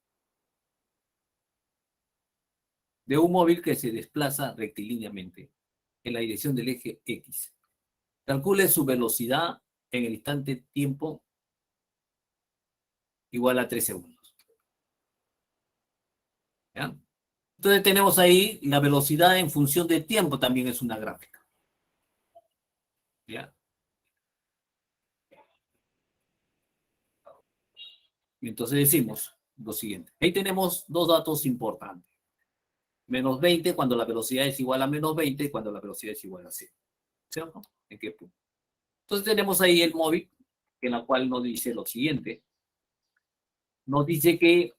de un móvil que se desplaza rectilíneamente en la dirección del eje X. Calcule su velocidad en el instante tiempo igual a 3 segundos. ¿Ya? Entonces tenemos ahí la velocidad en función del tiempo, también es una gráfica. ¿Ya? Y entonces decimos lo siguiente. Ahí tenemos dos datos importantes. Menos 20 cuando la velocidad es igual a menos 20 cuando la velocidad es igual a 0. ¿Cierto? ¿En qué punto? Entonces tenemos ahí el móvil, en la cual nos dice lo siguiente. Nos dice que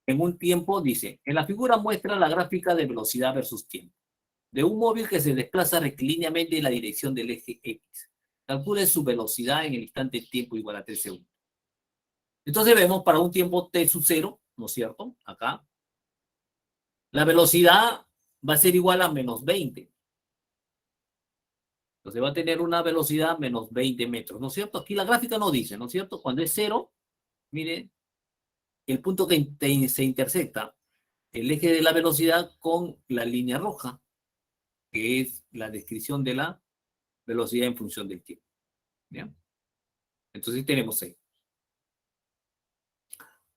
en un tiempo, dice, en la figura muestra la gráfica de velocidad versus tiempo de un móvil que se desplaza rectilíneamente en la dirección del eje X. Calcule su velocidad en el instante tiempo igual a 3 segundos. Entonces vemos para un tiempo t sub 0, ¿no es cierto? Acá. La velocidad va a ser igual a menos 20. Entonces va a tener una velocidad menos 20 metros, ¿no es cierto? Aquí la gráfica no dice, ¿no es cierto? Cuando es 0, Mire, el punto que se intersecta el eje de la velocidad con la línea roja, que es la descripción de la velocidad en función del tiempo. ¿Bien? Entonces tenemos ahí.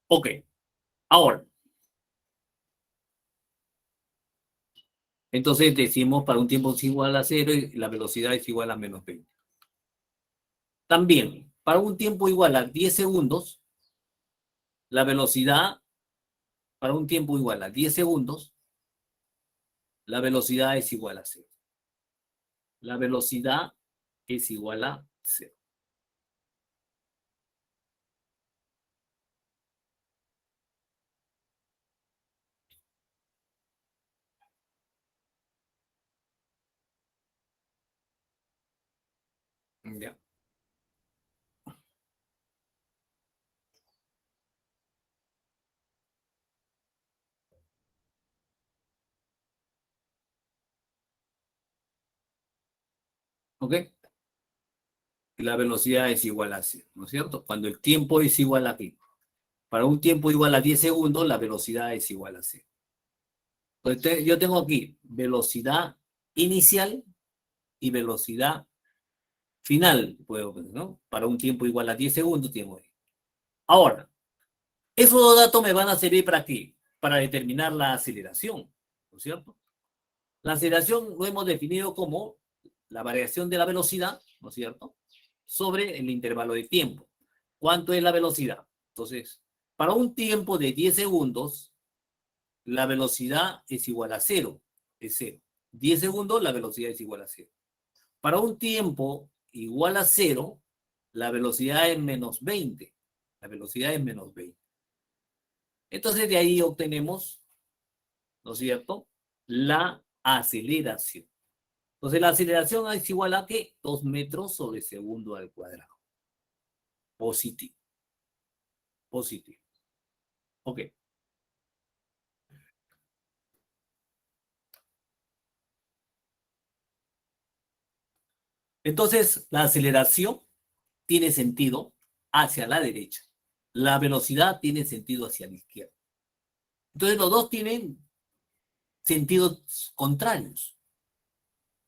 Ok, ahora, entonces decimos para un tiempo es igual a 0 y la velocidad es igual a menos 20. También, para un tiempo igual a 10 segundos, la velocidad, para un tiempo igual a 10 segundos, la velocidad es igual a 0. La velocidad es igual a 0. ¿Ya? ¿Ok? La velocidad es igual a 0, ¿no es cierto? Cuando el tiempo es igual a qué. Para un tiempo igual a 10 segundos, la velocidad es igual a 0. Entonces, yo tengo aquí velocidad inicial y velocidad final, puedo, ¿no? Para un tiempo igual a 10 segundos, tengo ahí. Ahora, esos dos datos me van a servir para qué? Para determinar la aceleración, ¿no es cierto? La aceleración lo hemos definido como la variación de la velocidad, ¿no es cierto? Sobre el intervalo de tiempo. ¿Cuánto es la velocidad? Entonces, para un tiempo de 10 segundos, la velocidad es igual a 0, es 0. 10 segundos, la velocidad es igual a 0. Para un tiempo igual a 0, la velocidad es menos 20. La velocidad es menos 20. Entonces, de ahí obtenemos, ¿no es cierto?, la aceleración. Entonces, la aceleración es igual a ¿qué? 2 metros sobre segundo al cuadrado. Positivo. Positivo. Ok. Entonces, la aceleración tiene sentido hacia la derecha. La velocidad tiene sentido hacia la izquierda. Entonces, los dos tienen sentidos contrarios.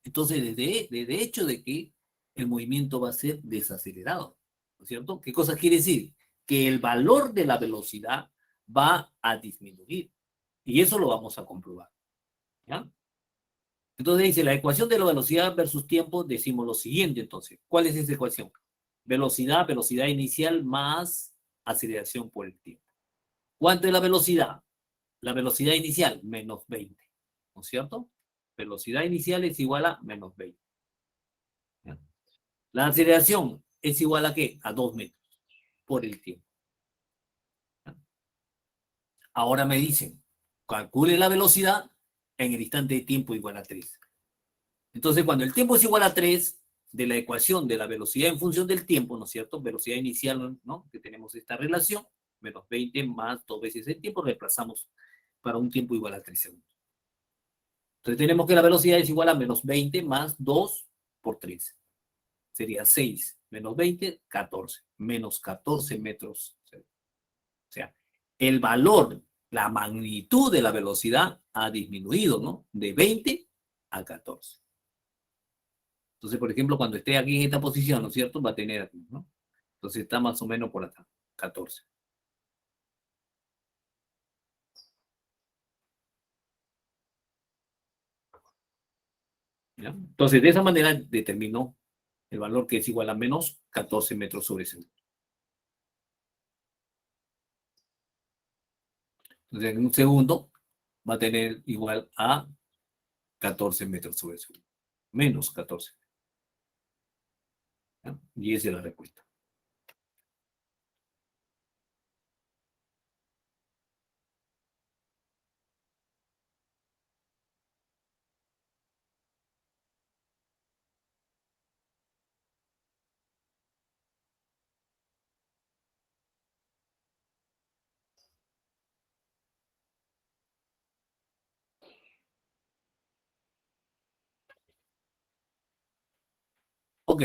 Entonces, desde hecho de que el movimiento va a ser desacelerado, ¿no es cierto? ¿Qué cosa quiere decir? Que el valor de la velocidad va a disminuir. Y eso lo vamos a comprobar. ¿Ya? Entonces dice, la ecuación de la velocidad versus tiempo, decimos lo siguiente entonces. ¿Cuál es esa ecuación? Velocidad, velocidad inicial más aceleración por el tiempo. ¿Cuánto es la velocidad? La velocidad inicial, menos 20. ¿No es cierto? Velocidad inicial es igual a menos 20. ¿Ya? La aceleración es igual a ¿qué? A 2 metros por el tiempo. ¿Ya? Ahora me dicen, calcule la velocidad en el instante de tiempo igual a 3. Entonces, cuando el tiempo es igual a 3, de la ecuación de la velocidad en función del tiempo, ¿no es cierto? Velocidad inicial, ¿no? Que tenemos esta relación, menos 20 más 2 veces el tiempo, reemplazamos para un tiempo igual a 3 segundos. Entonces tenemos que la velocidad es igual a menos 20 más 2 por 3. Sería 6 menos 20, 14. Menos 14 metros. O sea, el valor, la magnitud de la velocidad ha disminuido, ¿no? De 20 a 14. Entonces, por ejemplo, cuando esté aquí en esta posición, ¿no es cierto? Va a tener aquí, ¿no? Entonces está más o menos por acá, 14. ¿Ya? Entonces, de esa manera determinó el valor que es igual a menos 14 metros sobre segundo. Entonces, en un segundo va a tener igual a 14 metros sobre segundo. Menos 14. ¿Ya? Y esa es la respuesta. Ok.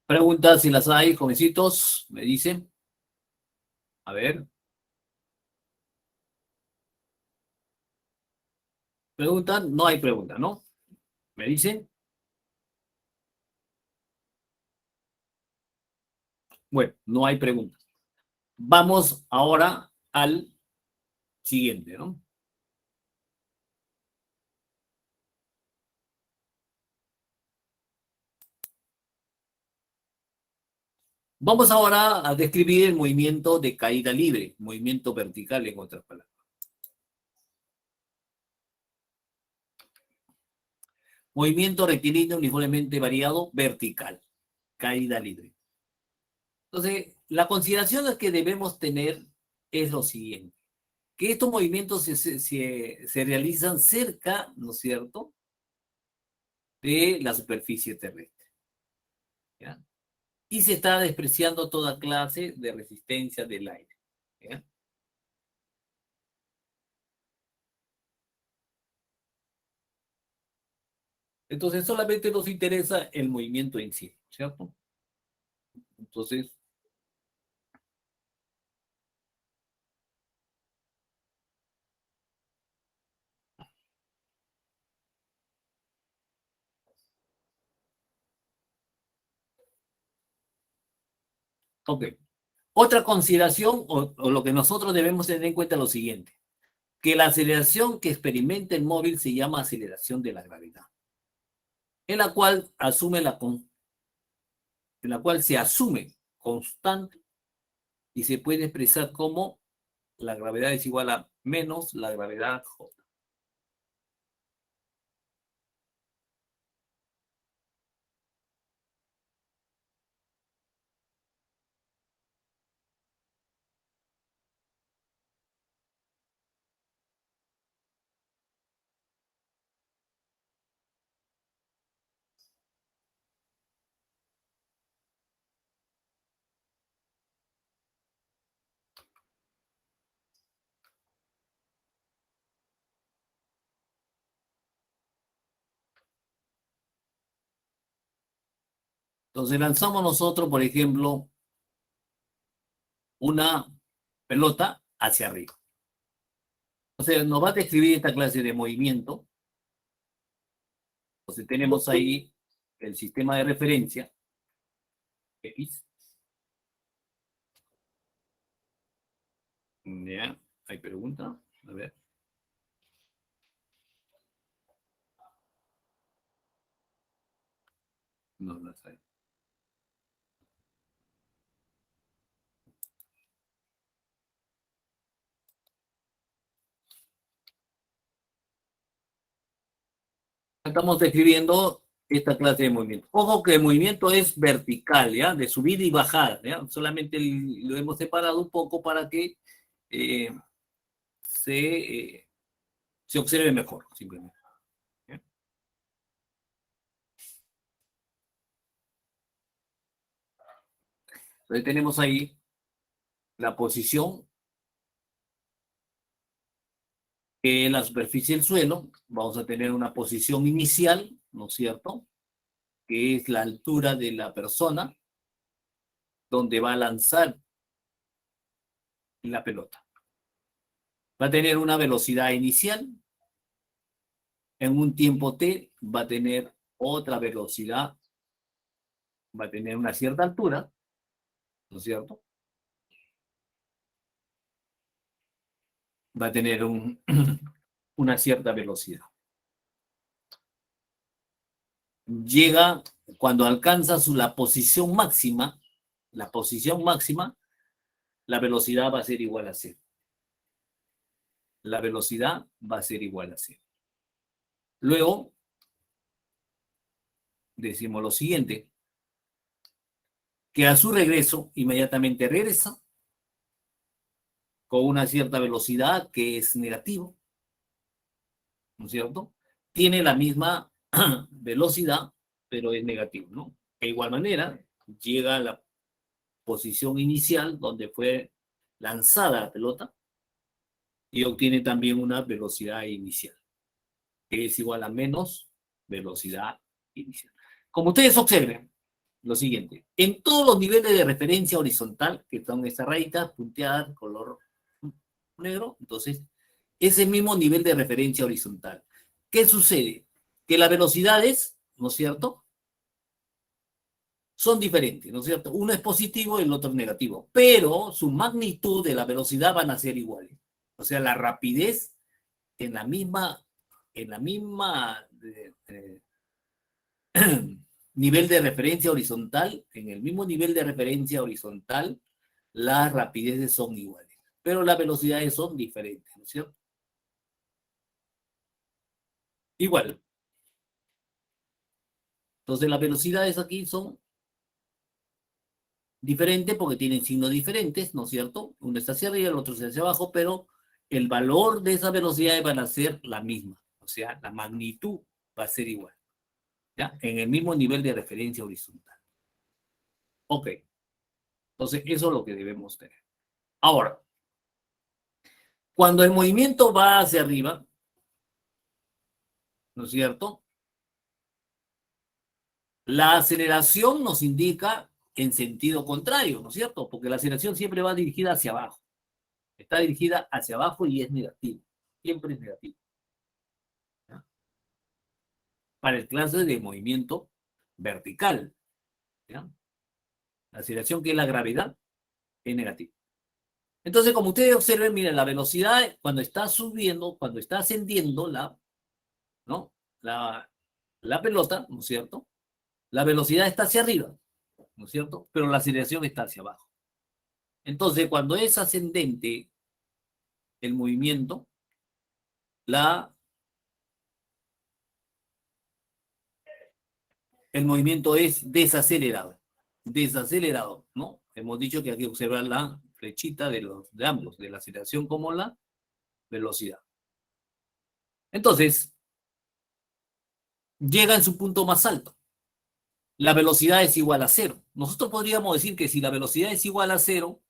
Preguntas si las hay, jovencitos, me dicen. A ver. Preguntan, no hay pregunta, ¿no? ¿Me dicen? Bueno, no hay pregunta. Vamos ahora al siguiente, ¿no? Vamos ahora a describir el movimiento de caída libre, movimiento vertical en otras palabras. Movimiento rectilíneo uniformemente variado vertical, caída libre. Entonces, la consideración que debemos tener es lo siguiente, que estos movimientos se realizan cerca, ¿no es cierto?, de la superficie terrestre, ¿ya? Y se está despreciando toda clase de resistencia del aire, ¿ya? Entonces, solamente nos interesa el movimiento en sí, ¿cierto? Entonces, ok. Otra consideración, o lo que nosotros debemos tener en cuenta es lo siguiente, que la aceleración que experimenta el móvil se llama aceleración de la gravedad, en la cual en la cual se asume constante y se puede expresar como la gravedad es igual a menos la gravedad J. Entonces lanzamos nosotros, por ejemplo, una pelota hacia arriba. Entonces nos va a describir esta clase de movimiento. Entonces tenemos ahí el sistema de referencia, X. Ya, hay pregunta. A ver. No, no está ahí. Estamos describiendo esta clase de movimiento. Ojo que el movimiento es vertical, ¿ya? De subida y bajada, ¿ya? Solamente lo hemos separado un poco para que eh, se, eh, se observe mejor, simplemente. ¿Ya? Entonces tenemos ahí la posición que en la superficie del suelo. Vamos a tener una posición inicial, ¿no es cierto?, que es la altura de la persona donde va a lanzar la pelota. Va a tener una velocidad inicial, en un tiempo t va a tener otra velocidad, va a tener una cierta altura, ¿no es cierto? Va a tener una cierta velocidad. Llega, cuando alcanza la posición máxima, la velocidad va a ser igual a cero. La velocidad va a ser igual a cero. Luego, decimos lo siguiente, que a su regreso, inmediatamente regresa con una cierta velocidad que es negativo, ¿no es cierto? Tiene la misma velocidad, pero es negativo, ¿no? De igual manera, llega a la posición inicial donde fue lanzada la pelota y obtiene también una velocidad inicial, que es igual a menos velocidad inicial. Como ustedes observen, lo siguiente. En todos los niveles de referencia horizontal, que son estas rayitas punteadas, color negro, entonces, ese mismo nivel de referencia horizontal. ¿Qué sucede? Que las velocidades, ¿no es cierto?, son diferentes, ¿no es cierto? Uno es positivo y el otro es negativo, pero su magnitud de la velocidad van a ser iguales. O sea, la rapidez en la misma nivel de referencia horizontal, en el mismo nivel de referencia horizontal, las rapideces son iguales, pero las velocidades son diferentes, ¿no es cierto? Igual. Entonces las velocidades aquí son diferentes porque tienen signos diferentes, ¿no es cierto? Uno está hacia arriba, el otro está hacia abajo, pero el valor de esas velocidades van a ser la misma, o sea, la magnitud va a ser igual, ¿ya? En el mismo nivel de referencia horizontal. Ok, entonces eso es lo que debemos tener. Ahora, cuando el movimiento va hacia arriba, ¿no es cierto? La aceleración nos indica en sentido contrario, ¿no es cierto? Porque la aceleración siempre va dirigida hacia abajo. Está dirigida hacia abajo y es negativo. Siempre es negativo. ¿Ya? Para el clase de movimiento vertical. ¿Ya? La aceleración, que es la gravedad, es negativa. Entonces, como ustedes observen, miren, la velocidad cuando está subiendo, cuando está ascendiendo ¿no? la pelota, ¿no es cierto? La velocidad está hacia arriba, ¿no es cierto? Pero la aceleración está hacia abajo. Entonces, cuando es ascendente el movimiento, el movimiento es desacelerado. Desacelerado, ¿no? Hemos dicho que hay que observar la flechita de ambos, de la aceleración como la velocidad. Entonces, llega en su punto más alto. La velocidad es igual a cero. Nosotros podríamos decir que si la velocidad es igual a cero,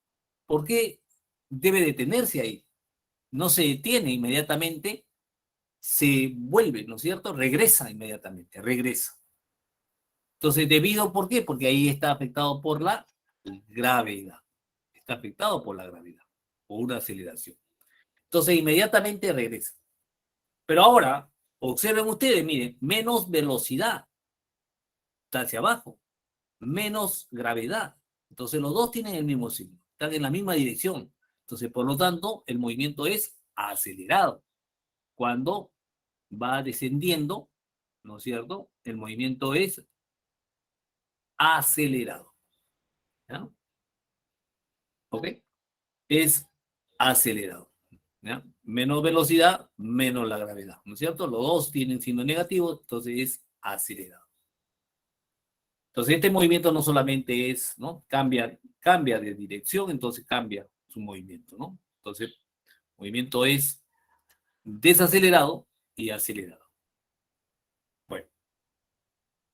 ¿por qué debe detenerse ahí? No se detiene inmediatamente, se vuelve, ¿no es cierto? Regresa inmediatamente, regresa. Entonces, ¿por qué? Porque ahí está afectado por la gravedad. Está afectado por la gravedad, por una aceleración. Entonces, inmediatamente regresa. Pero ahora, observen ustedes, miren, menos velocidad, está hacia abajo, menos gravedad. Entonces, los dos tienen el mismo signo, están en la misma dirección. Entonces, por lo tanto, el movimiento es acelerado. Cuando va descendiendo, ¿no es cierto? El movimiento es acelerado. ¿Ya? ¿Ok? Es acelerado. ¿Ya? Menos velocidad, menos la gravedad, ¿no es cierto? Los dos tienen signo negativo, entonces es acelerado. Entonces este movimiento no solamente es, ¿no? Cambia de dirección, entonces cambia su movimiento, ¿no? Entonces, el movimiento es desacelerado y acelerado. Bueno,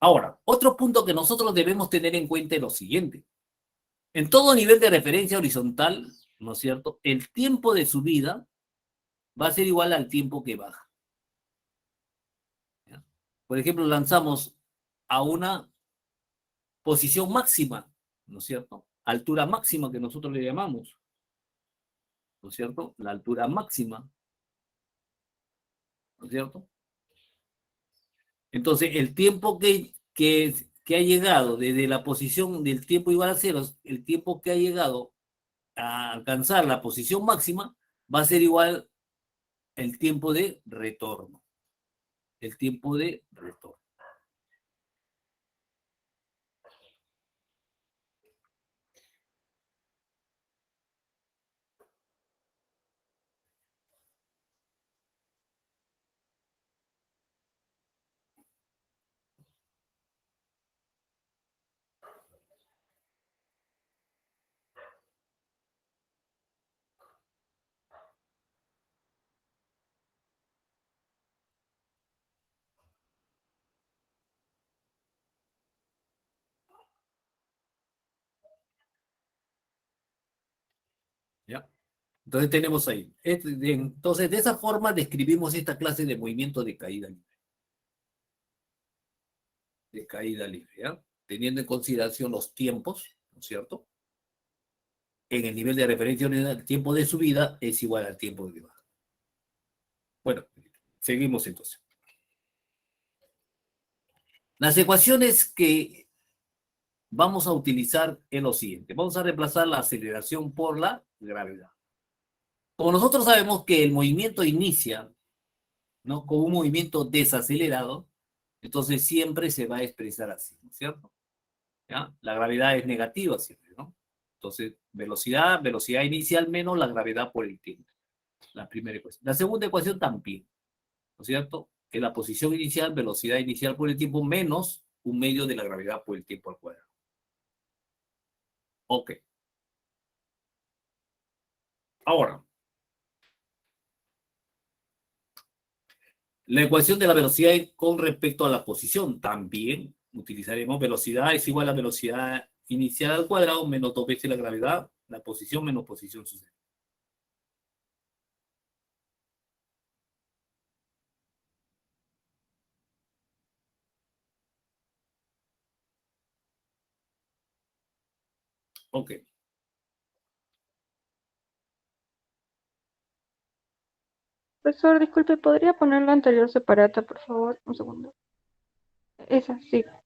ahora, otro punto que nosotros debemos tener en cuenta es lo siguiente. En todo nivel de referencia horizontal, ¿no es cierto? El tiempo de subida va a ser igual al tiempo que baja. ¿Ya? Por ejemplo, lanzamos a una posición máxima, ¿no es cierto? Altura máxima que nosotros le llamamos, ¿no es cierto? La altura máxima, ¿no es cierto? Entonces, el tiempo que ha llegado desde la posición del tiempo igual a cero, el tiempo que ha llegado a alcanzar la posición máxima, va a ser igual el tiempo de retorno. El tiempo de retorno. ¿Ya? Entonces tenemos ahí. Entonces, de esa forma describimos esta clase de movimiento de caída libre. De caída libre, ¿ya? teniendo en consideración los tiempos, ¿no es cierto? En el nivel de referencia, el tiempo de subida es igual al tiempo de baja. Bueno, seguimos entonces. Las ecuaciones que vamos a utilizar es lo siguiente. Vamos a reemplazar la aceleración por la gravedad. Como nosotros sabemos que el movimiento inicia, ¿no?, con un movimiento desacelerado, entonces siempre se va a expresar así, ¿no es cierto? ¿Ya? La gravedad es negativa siempre, ¿no? Entonces, velocidad inicial menos la gravedad por el tiempo. La primera ecuación. La segunda ecuación también, ¿no es cierto? Que la posición inicial, velocidad inicial por el tiempo menos un medio de la gravedad por el tiempo al cuadrado. Ok. Ahora, la ecuación de la velocidad con respecto a la posición. También utilizaremos velocidad es igual a velocidad inicial al cuadrado menos 2 veces la gravedad, la posición menos posición sucesiva. Ok. Profesor, disculpe, ¿podría poner la anterior separata, por favor? Un segundo. Esa, sí. A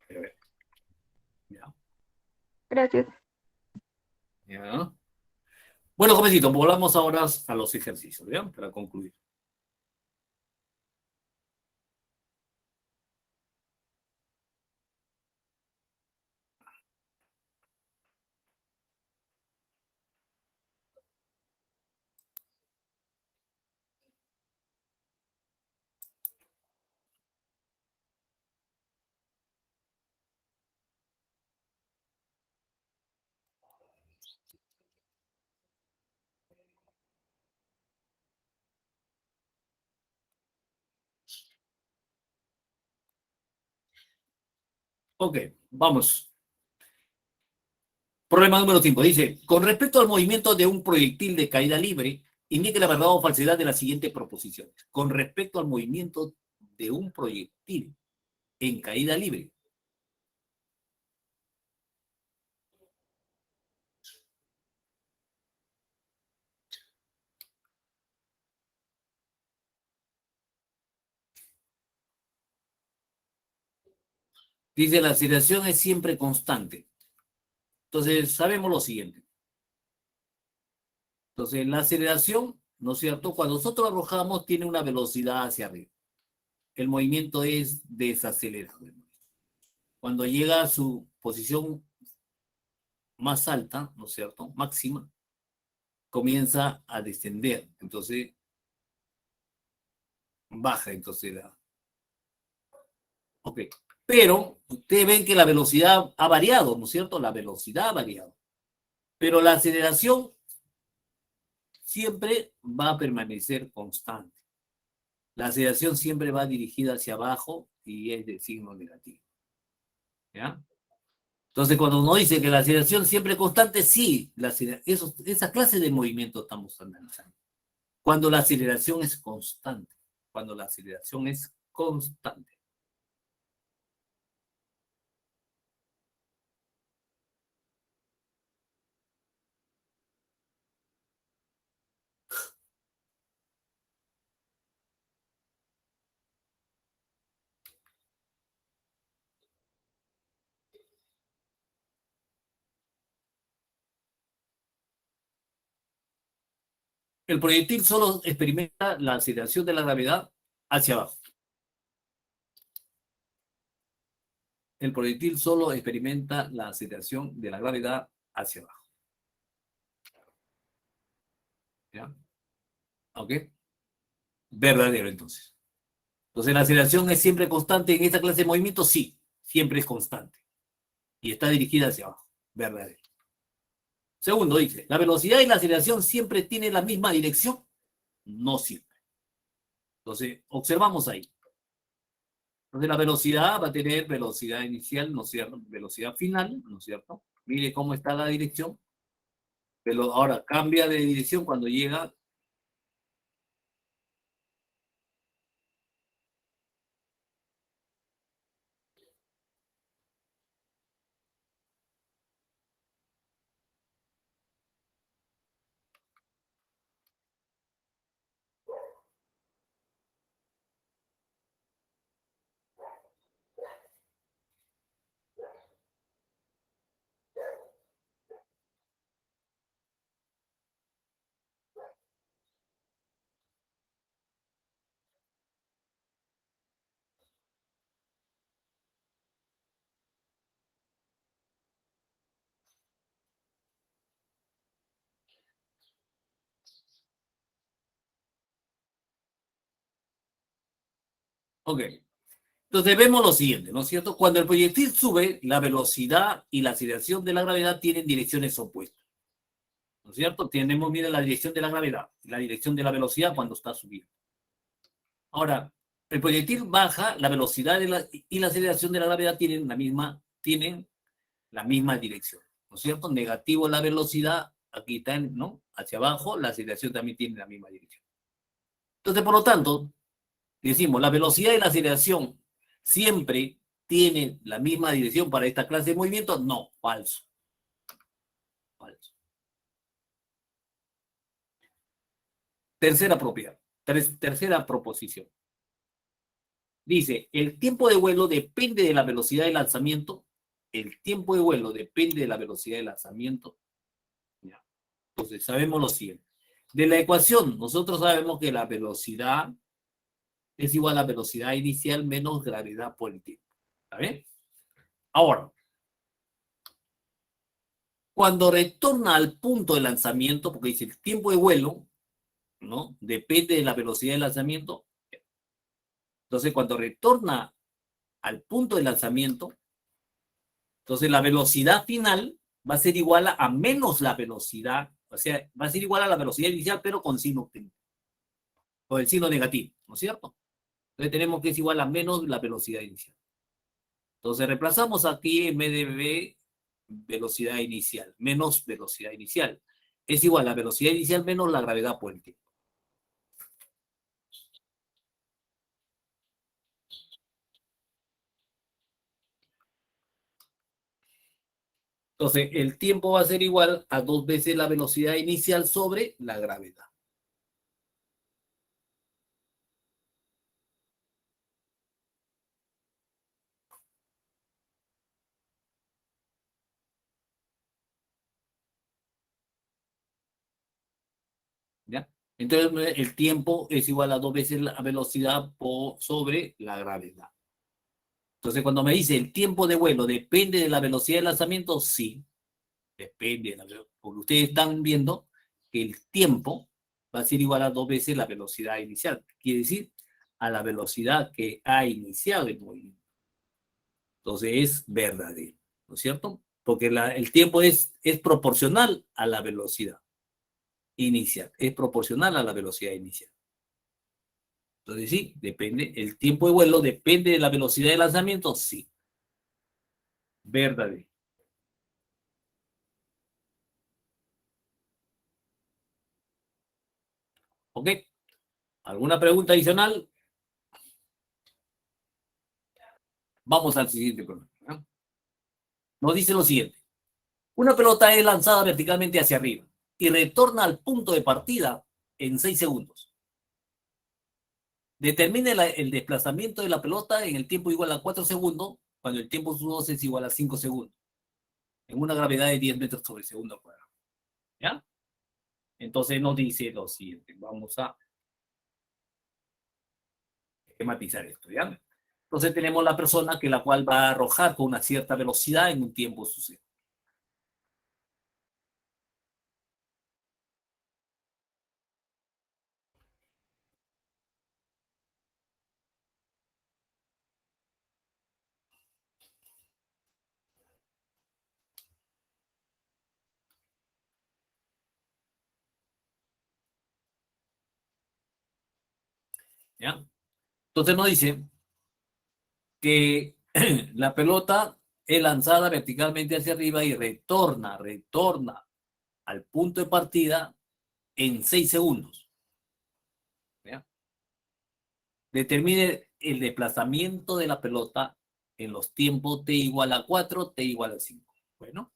ver. Ya. Gracias. Ya. Bueno, jovencito, volvamos ahora a los ejercicios, ¿ya? Para concluir. Ok, vamos. Problema número 5. Dice, con respecto al movimiento de un proyectil de caída libre, indique la verdad o falsedad de las siguientes proposiciones. Con respecto al movimiento de un proyectil en caída libre. Dice, la aceleración es siempre constante. Entonces, sabemos lo siguiente. Entonces, la aceleración, ¿no es cierto? Cuando nosotros arrojamos, tiene una velocidad hacia arriba. El movimiento es desacelerado. Cuando llega a su posición más alta, ¿no es cierto?, máxima, comienza a descender. Entonces, baja. Entonces, ok. Pero ustedes ven que la velocidad ha variado, ¿no es cierto? La velocidad ha variado. Pero la aceleración siempre va a permanecer constante. La aceleración siempre va dirigida hacia abajo y es de signo negativo. ¿Ya? Entonces, cuando uno dice que la aceleración siempre es constante, sí, esa clase de movimiento estamos analizando. Cuando la aceleración es constante. Cuando la aceleración es constante. El proyectil solo experimenta la aceleración de la gravedad hacia abajo. El proyectil solo experimenta la aceleración de la gravedad hacia abajo. ¿Ya? ¿Ok? Verdadero, entonces. Entonces, la aceleración es siempre constante en esta clase de movimiento, sí, siempre es constante. Y está dirigida hacia abajo. Verdadero. Segundo, dice, ¿la velocidad y la aceleración siempre tienen la misma dirección? No siempre. Entonces, observamos ahí. Entonces, la velocidad va a tener velocidad inicial, ¿no es cierto? Velocidad final, ¿no es cierto? Mire cómo está la dirección. Pero ahora cambia de dirección cuando llega. Ok. Entonces vemos lo siguiente, ¿no es cierto? Cuando el proyectil sube, la velocidad y la aceleración de la gravedad tienen direcciones opuestas. ¿No es cierto? Tenemos, mira, la dirección de la gravedad, la dirección de la velocidad cuando está subiendo. Ahora, el proyectil baja, la velocidad y la aceleración de la gravedad tienen la misma dirección. ¿No es cierto? Negativo la velocidad, aquí está, ¿no? Hacia abajo, la aceleración también tiene la misma dirección. Entonces, por lo tanto, decimos, la velocidad y la aceleración siempre tienen la misma dirección para esta clase de movimiento. No, falso. Falso. Tercera propiedad, tercera proposición. Dice, el tiempo de vuelo depende de la velocidad de lanzamiento. El tiempo de vuelo depende de la velocidad de lanzamiento. Ya. Entonces, sabemos lo siguiente. De la ecuación, nosotros sabemos que la velocidad es igual a velocidad inicial menos gravedad por el tiempo. ¿Está bien? Ahora, cuando retorna al punto de lanzamiento, porque dice el tiempo de vuelo, ¿no? Depende de la velocidad de lanzamiento. Entonces, cuando retorna al punto de lanzamiento, entonces la velocidad final va a ser igual a menos la velocidad, o sea, va a ser igual a la velocidad inicial, pero con signo obtenido, con el signo negativo, ¿no es cierto? Entonces tenemos que es igual a menos la velocidad inicial. Entonces reemplazamos aquí en vez de v, velocidad inicial, menos velocidad inicial. Es igual a velocidad inicial menos la gravedad por el tiempo. Entonces, el tiempo va a ser igual a 2 veces la velocidad inicial sobre la gravedad. ¿Ya? Entonces, el tiempo es igual a 2 veces la velocidad sobre la gravedad. Entonces, cuando me dice el tiempo de vuelo depende de la velocidad de lanzamiento, sí, depende de la velocidad. Porque ustedes están viendo que el tiempo va a ser igual a 2 veces la velocidad inicial. Quiere decir, a la velocidad que ha iniciado el movimiento. Entonces, es verdadero, ¿no es cierto? Porque el tiempo es proporcional a la velocidad inicial. Es proporcional a la velocidad inicial. Entonces, sí, depende. El tiempo de vuelo depende de la velocidad de lanzamiento, sí. Verdadero. ¿Ok? ¿Alguna pregunta adicional? Vamos al siguiente problema, ¿no? Nos dice lo siguiente. Una pelota es lanzada verticalmente hacia arriba y retorna al punto de partida en 6 segundos. Determine el desplazamiento de la pelota en el tiempo igual a 4 segundos, cuando el tiempo sub 2 es igual a 5 segundos, en una gravedad de 10 metros sobre segundo cuadrado. ¿Ya? Entonces nos dice lo siguiente. Vamos a esquematizar esto, ¿ya? Entonces tenemos la persona que la cual va a arrojar con una cierta velocidad en un tiempo sucesivo. ¿Ya? Entonces nos dice que la pelota es lanzada verticalmente hacia arriba y retorna al punto de partida en 6 segundos. ¿Ya? Determine el desplazamiento de la pelota en los tiempos t igual a 4, t igual a 5. Bueno,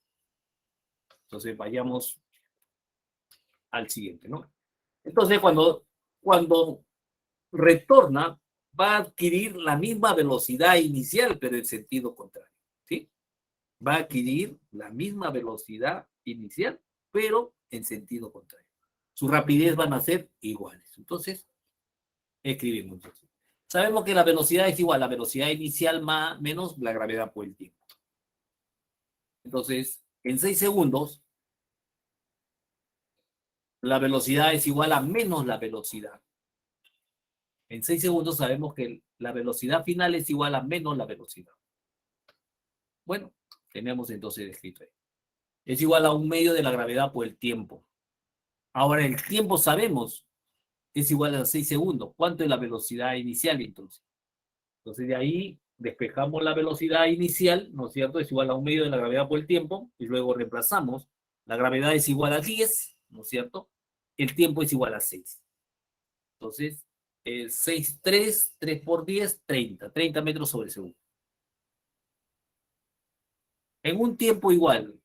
entonces vayamos al siguiente, ¿no? Entonces cuando retorna, va a adquirir la misma velocidad inicial, pero en sentido contrario, ¿sí? Va a adquirir la misma velocidad inicial, pero en sentido contrario. Su rapidez van a ser iguales. Entonces, escribimos. Sabemos que la velocidad es igual a la velocidad inicial más, menos la gravedad por el tiempo. Entonces, en 6 segundos, la velocidad es igual a menos la velocidad En 6 segundos sabemos que la velocidad final es igual a menos la velocidad. Bueno, tenemos entonces escrito ahí. Es igual a 1/2 de la gravedad por el tiempo. Ahora, el tiempo sabemos es igual a 6 segundos. ¿Cuánto es la velocidad inicial entonces? Entonces, de ahí despejamos la velocidad inicial, ¿no es cierto? Es igual a 1/2 de la gravedad por el tiempo, y luego reemplazamos. La gravedad es igual a 10, ¿no es cierto? El tiempo es igual a 6. Entonces, 6, 3 por 10, 30 metros sobre segundo. En un tiempo igual,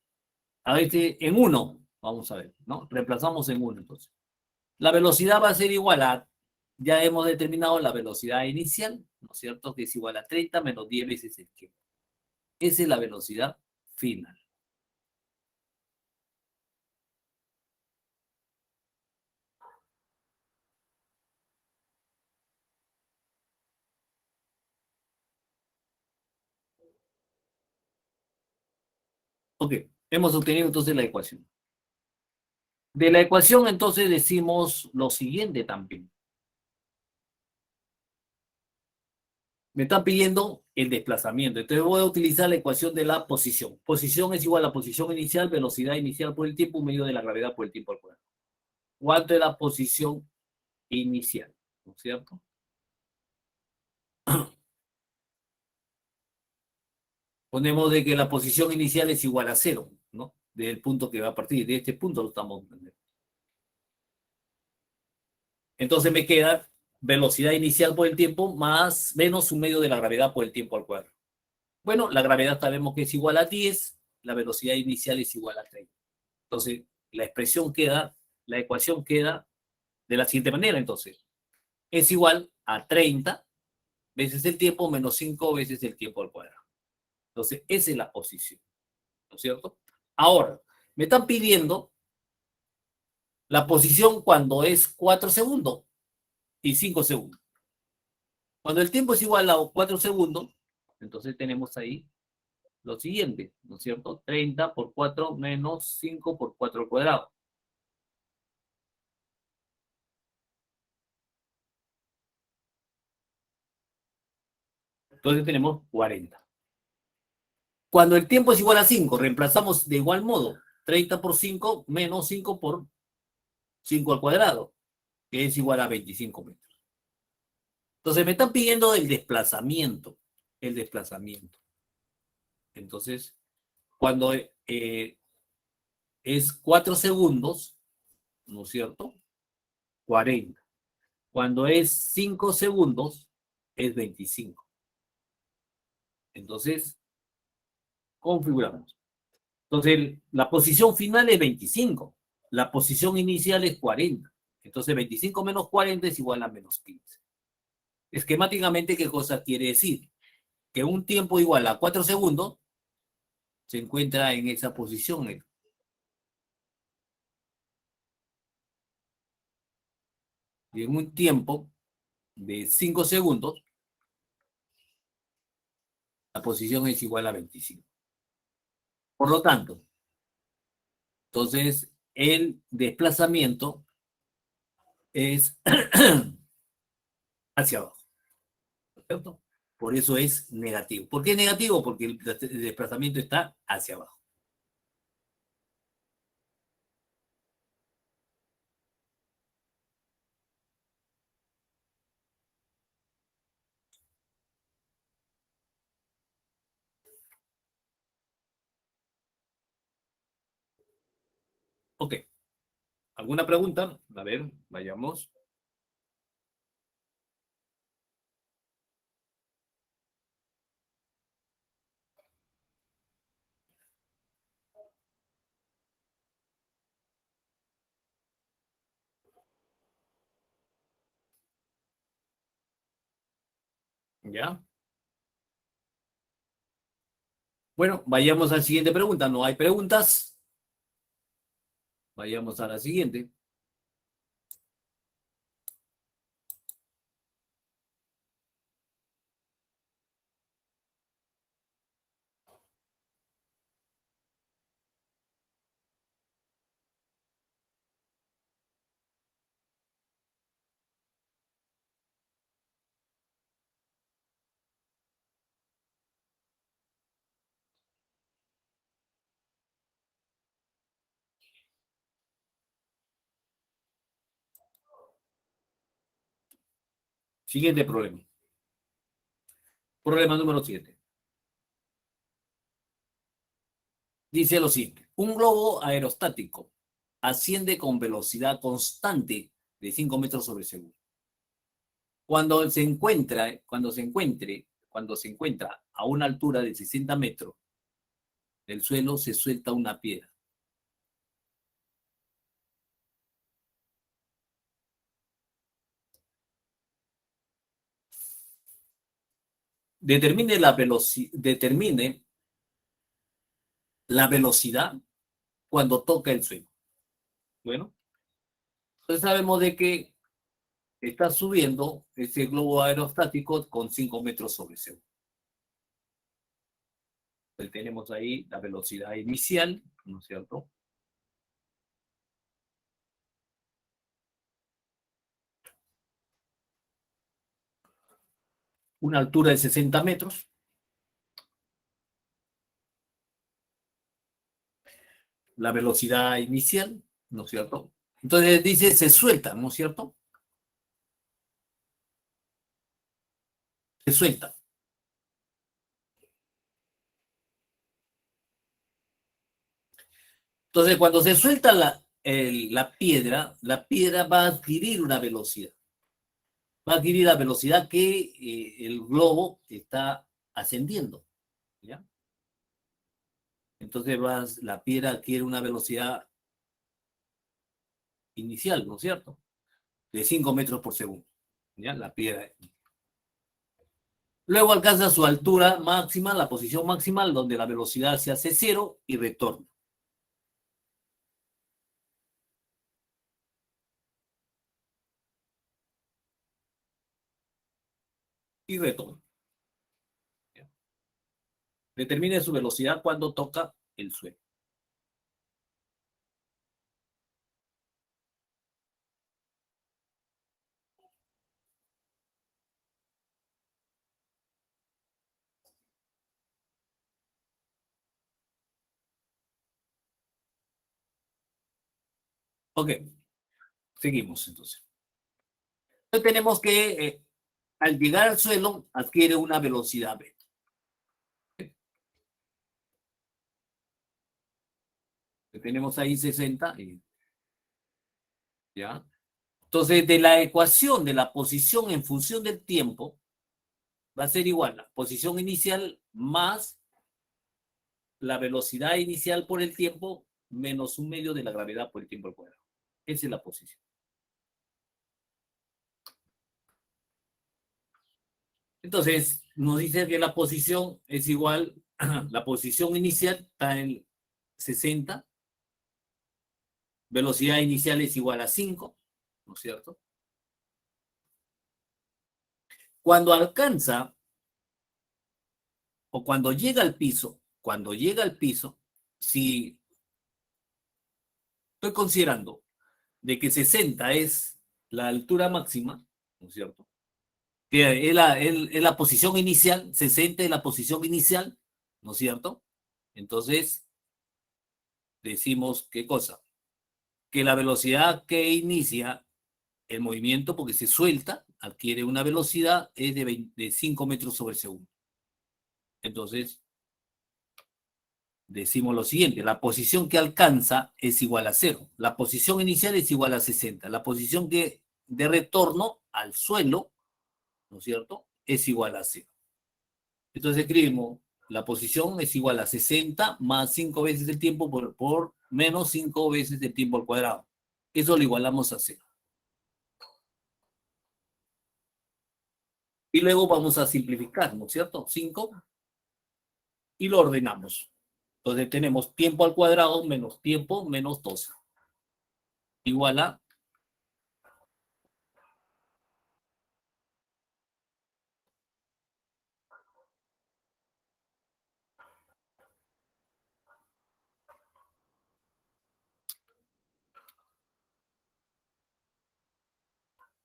a veces en 1, vamos a ver, ¿no? Reemplazamos en 1 entonces. La velocidad va a ser igual a, ya hemos determinado la velocidad inicial, ¿no es cierto? Que es igual a 30 menos 10 veces el tiempo. Esa es la velocidad final. Ok, hemos obtenido entonces la ecuación. De la ecuación entonces decimos lo siguiente también. Me están pidiendo el desplazamiento. Entonces voy a utilizar la ecuación de la posición. Posición es igual a posición inicial, velocidad inicial por el tiempo, medio de la gravedad por el tiempo al cuadrado. ¿Cuánto es la posición inicial? ¿No es cierto? Ponemos de que la posición inicial es igual a 0, ¿no? Del punto que va a partir. De este punto lo estamos viendo. Entonces me queda velocidad inicial por el tiempo más menos 1/2 de la gravedad por el tiempo al cuadrado. Bueno, la gravedad sabemos que es igual a 10, la velocidad inicial es igual a 30. Entonces, la expresión queda, la ecuación queda de la siguiente manera, entonces. Es igual a 30 veces el tiempo menos 5 veces el tiempo al cuadrado. Entonces, esa es la posición, ¿no es cierto? Ahora, me están pidiendo la posición cuando es 4 segundos y 5 segundos. Cuando el tiempo es igual a 4 segundos, entonces tenemos ahí lo siguiente, ¿no es cierto? 30 por 4 menos 5 por 4 al cuadrado. Entonces tenemos 40. Cuando el tiempo es igual a 5, reemplazamos de igual modo 30 por 5 menos 5 por 5 al cuadrado, que es igual a 25 metros. Entonces me están pidiendo el desplazamiento. El desplazamiento. Entonces, cuando es 4 segundos, ¿no es cierto? 40. Cuando es 5 segundos, es 25. Entonces, configuramos. Entonces, la posición final es 25. La posición inicial es 40. Entonces, 25 menos 40 es igual a menos 15. Esquemáticamente, ¿qué cosa quiere decir? Que un tiempo igual a 4 segundos se encuentra en esa posición. Y en un tiempo de 5 segundos, la posición es igual a 25. Por lo tanto, entonces, el desplazamiento es hacia abajo, ¿cierto? Por eso es negativo. ¿Por qué es negativo? Porque el desplazamiento está hacia abajo. Ok. ¿Alguna pregunta? A ver, vayamos. ¿Ya? Bueno, vayamos a la siguiente pregunta. ¿No hay preguntas? Vayamos a la siguiente. Siguiente problema. Problema número 7. Dice lo siguiente. Un globo aerostático asciende con velocidad constante de 5 metros sobre segundo. Cuando se encuentra a una altura de 60 metros del suelo, se suelta una piedra. Determine la velocidad cuando toca el suelo. Bueno, entonces sabemos de que está subiendo ese globo aerostático con 5 metros sobre segundo. Entonces tenemos ahí la velocidad inicial, ¿no es cierto? Una altura de 60 metros. La velocidad inicial, ¿no es cierto? Entonces dice, se suelta, ¿no es cierto? Se suelta. Entonces, cuando se suelta la piedra va a adquirir una velocidad. Va a adquirir la velocidad que el globo está ascendiendo, ¿ya? Entonces la piedra adquiere una velocidad inicial, ¿no es cierto? De 5 metros por segundo, ¿ya? La piedra. Luego alcanza su altura máxima, la posición máxima, donde la velocidad se hace cero y retorna. Y retorna. Determine su velocidad cuando toca el suelo. Ok, seguimos entonces. Entonces tenemos que, al llegar al suelo, adquiere una velocidad v. Tenemos ahí 60. ¿Ya? Entonces, de la ecuación de la posición en función del tiempo, va a ser igual a la posición inicial más la velocidad inicial por el tiempo menos 1/2 de la gravedad por el tiempo al cuadrado. Esa es la posición. Entonces, nos dice que la posición es igual, la posición inicial está en 60, velocidad inicial es igual a 5, ¿no es cierto? Cuando alcanza o cuando llega al piso, si estoy considerando de que 60 es la altura máxima, ¿no es cierto? Que es la posición inicial, 60 es la posición inicial, ¿no es cierto? Entonces, decimos, ¿qué cosa? Que la velocidad que inicia el movimiento, porque se suelta, adquiere una velocidad, es de 5 metros sobre segundo. Entonces, decimos lo siguiente, la posición que alcanza es igual a 0. La posición inicial es igual a 60. La posición de retorno al suelo, ¿no es cierto?, es igual a 0. Entonces escribimos, la posición es igual a 60 más 5 veces el tiempo por menos 5 veces el tiempo al cuadrado. Eso lo igualamos a 0. Y luego vamos a simplificar, ¿no es cierto? 5 y lo ordenamos. Entonces tenemos tiempo al cuadrado menos tiempo menos 12. Igual a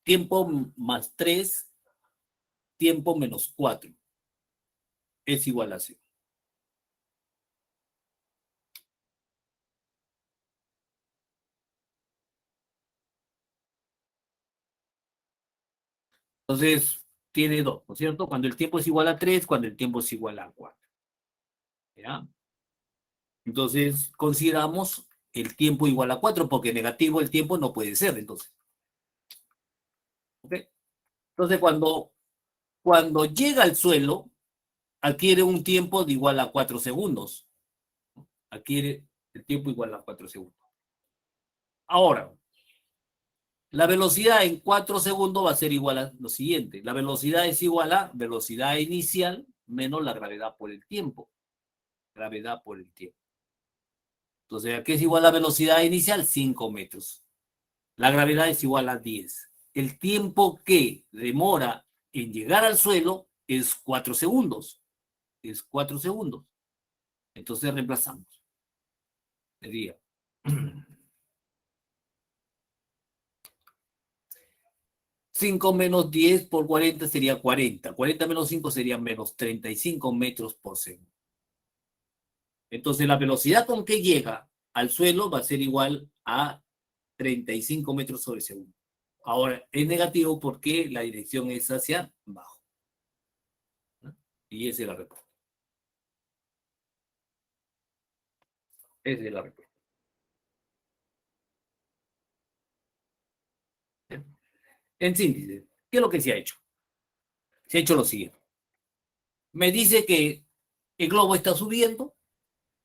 tiempo más 3, tiempo menos 4. Es igual a 0. Entonces, tiene 2, ¿no es cierto? Cuando el tiempo es igual a 3, cuando el tiempo es igual a 4. ¿Ya? Entonces, consideramos el tiempo igual a 4, porque negativo el tiempo no puede ser, entonces. ¿Ok? Entonces, cuando llega al suelo, adquiere un tiempo de igual a 4 segundos. Adquiere el tiempo igual a 4 segundos. Ahora, la velocidad en 4 segundos va a ser igual a lo siguiente. La velocidad es igual a velocidad inicial menos la gravedad por el tiempo. Gravedad por el tiempo. Entonces, ¿a qué es igual la velocidad inicial? 5 metros. La gravedad es igual a 10. El tiempo que demora en llegar al suelo es 4 segundos. Es 4 segundos. Entonces reemplazamos. Sería 5 menos 10 por 40 sería 40. 40 menos 5 sería menos 35 metros por segundo. Entonces la velocidad con que llega al suelo va a ser igual a 35 metros sobre segundo. Ahora, es negativo porque la dirección es hacia abajo. ¿No? Y esa es la respuesta. Esa es la respuesta. En síntesis, ¿qué es lo que se ha hecho? Se ha hecho lo siguiente. Me dice que el globo está subiendo,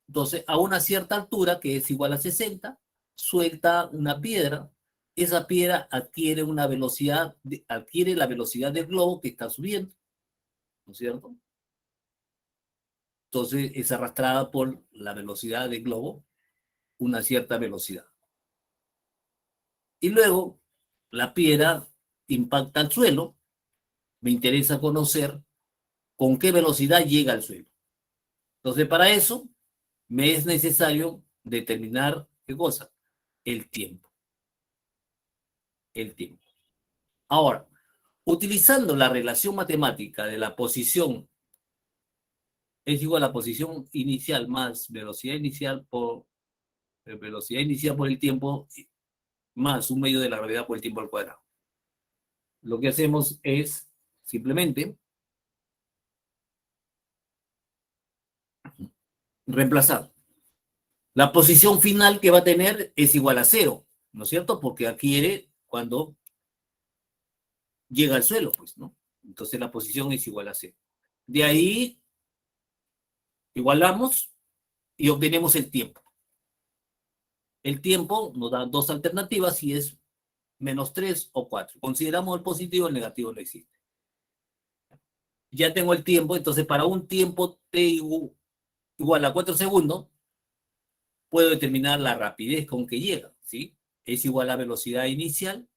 entonces a una cierta altura, que es igual a 60, suelta una piedra. Esa piedra adquiere una velocidad, adquiere la velocidad del globo que está subiendo, ¿no es cierto? Entonces es arrastrada por la velocidad del globo, una cierta velocidad. Y luego la piedra impacta al suelo. Me interesa conocer con qué velocidad llega al suelo. Entonces, para eso me es necesario determinar qué cosa, el tiempo. El tiempo. Ahora, utilizando la relación matemática de la posición es igual a la posición inicial más velocidad inicial por el tiempo más un medio de la gravedad por el tiempo al cuadrado. Lo que hacemos es simplemente reemplazar. La posición final que va a tener es igual a 0, ¿no es cierto? Porque adquiere cuando llega al suelo, pues, ¿no? Entonces la posición es igual a 0. De ahí igualamos y obtenemos el tiempo. El tiempo nos da dos alternativas y es menos 3 o 4. Consideramos el positivo, el negativo no existe. Ya tengo el tiempo, entonces para un tiempo t igual a 4 segundos, puedo determinar la rapidez con que llega, ¿sí? Es igual a velocidad inicial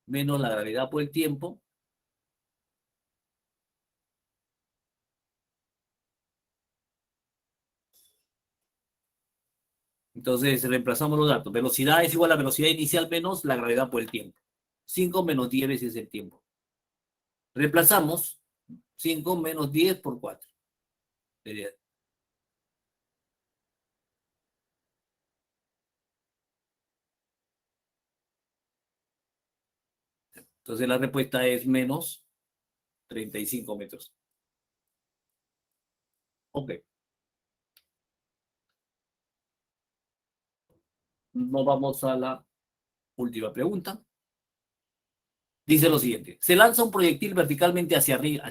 menos la gravedad por el tiempo. Entonces reemplazamos los datos. Velocidad es igual a velocidad inicial menos la gravedad por el tiempo. 5 menos 10 veces el tiempo. Reemplazamos 5 menos 10 por 4. Entonces la respuesta es menos 35 metros. Ok. Nos vamos a la última pregunta. Dice lo siguiente. Se lanza un proyectil verticalmente hacia arriba,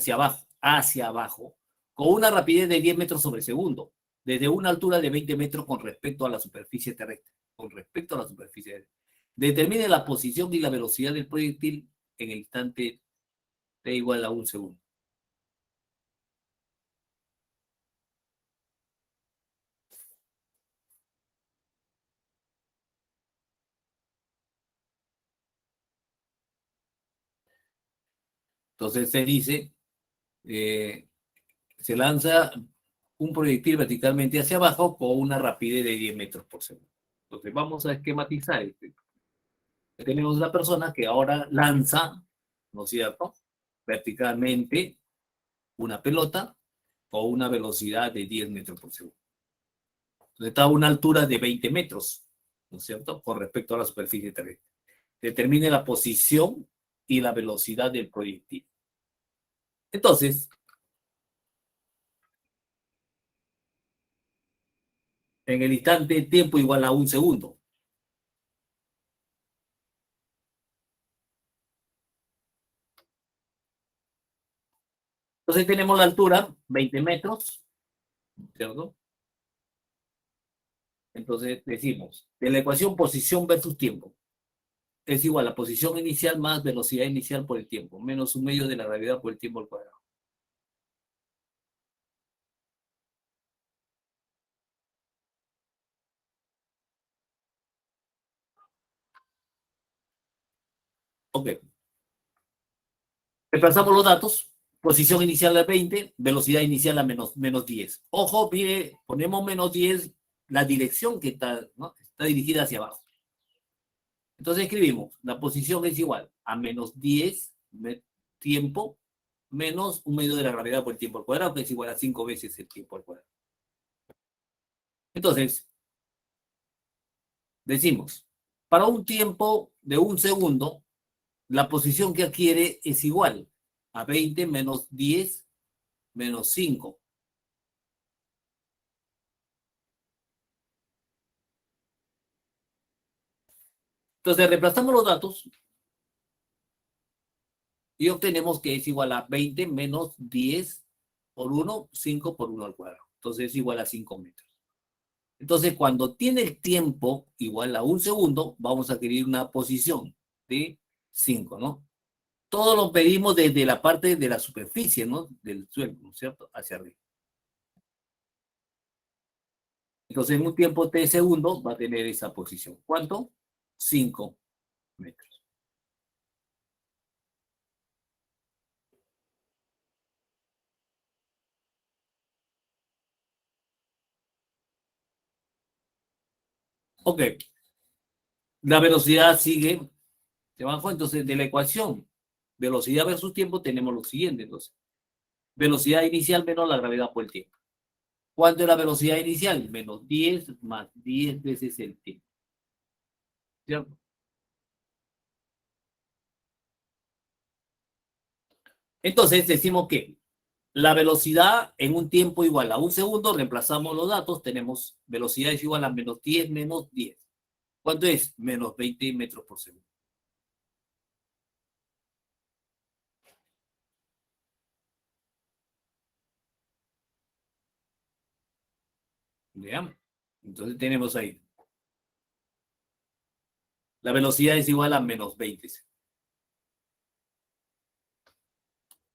hacia abajo, con una rapidez de 10 metros sobre segundo, desde una altura de 20 metros con respecto a la superficie terrestre. Con respecto a la superficie terrestre. Determine la posición y la velocidad del proyectil en el instante t igual a un segundo. Entonces se dice, se lanza un proyectil verticalmente hacia abajo con una rapidez de 10 metros por segundo. Entonces vamos a esquematizar este. Tenemos una persona que ahora lanza, ¿no es cierto?, verticalmente una pelota con una velocidad de 10 metros por segundo. Entonces está a una altura de 20 metros, ¿no es cierto?, con respecto a la superficie terrestre. Determine la posición y la velocidad del proyectil. Entonces, en el instante, tiempo igual a 1 segundo. Entonces tenemos la altura, 20 metros, ¿cierto? Entonces decimos, de la ecuación posición versus tiempo, es igual a posición inicial más velocidad inicial por el tiempo, menos un medio de la gravedad por el tiempo al cuadrado. Ok. Reemplazamos los datos. Posición inicial a 20, velocidad inicial a menos 10. Ojo, mire, ponemos menos 10, la dirección que está, ¿no? Está dirigida hacia abajo. Entonces escribimos, la posición es igual a menos 10 tiempo menos un medio de la gravedad por el tiempo al cuadrado, que es igual a 5 veces el tiempo al cuadrado. Entonces, decimos, para un tiempo de 1 segundo, la posición que adquiere es igual a 20 menos 10 menos 5. Entonces, reemplazamos los datos y obtenemos que es igual a 20 menos 10 por 1, 5 por 1 al cuadrado. Entonces, es igual a 5 metros. Entonces, cuando tiene el tiempo igual a 1 segundo, vamos a adquirir una posición de 5, ¿no? Todo lo pedimos desde la parte de la superficie, ¿no? Del suelo, ¿no es cierto? Hacia arriba. Entonces, en un tiempo t segundos va a tener esa posición. ¿Cuánto? 5 metros. Ok. La velocidad sigue debajo, entonces, de la ecuación velocidad versus tiempo tenemos lo siguiente, entonces. Velocidad inicial menos la gravedad por el tiempo. ¿Cuánto es la velocidad inicial? Menos 10 más 10 veces el tiempo. ¿Cierto? Entonces decimos que la velocidad en un tiempo igual a 1 segundo, reemplazamos los datos, tenemos velocidad es igual a menos 10 menos 10. ¿Cuánto es? Menos 20 metros por segundo. Veamos. Entonces tenemos ahí. La velocidad es igual a menos 20.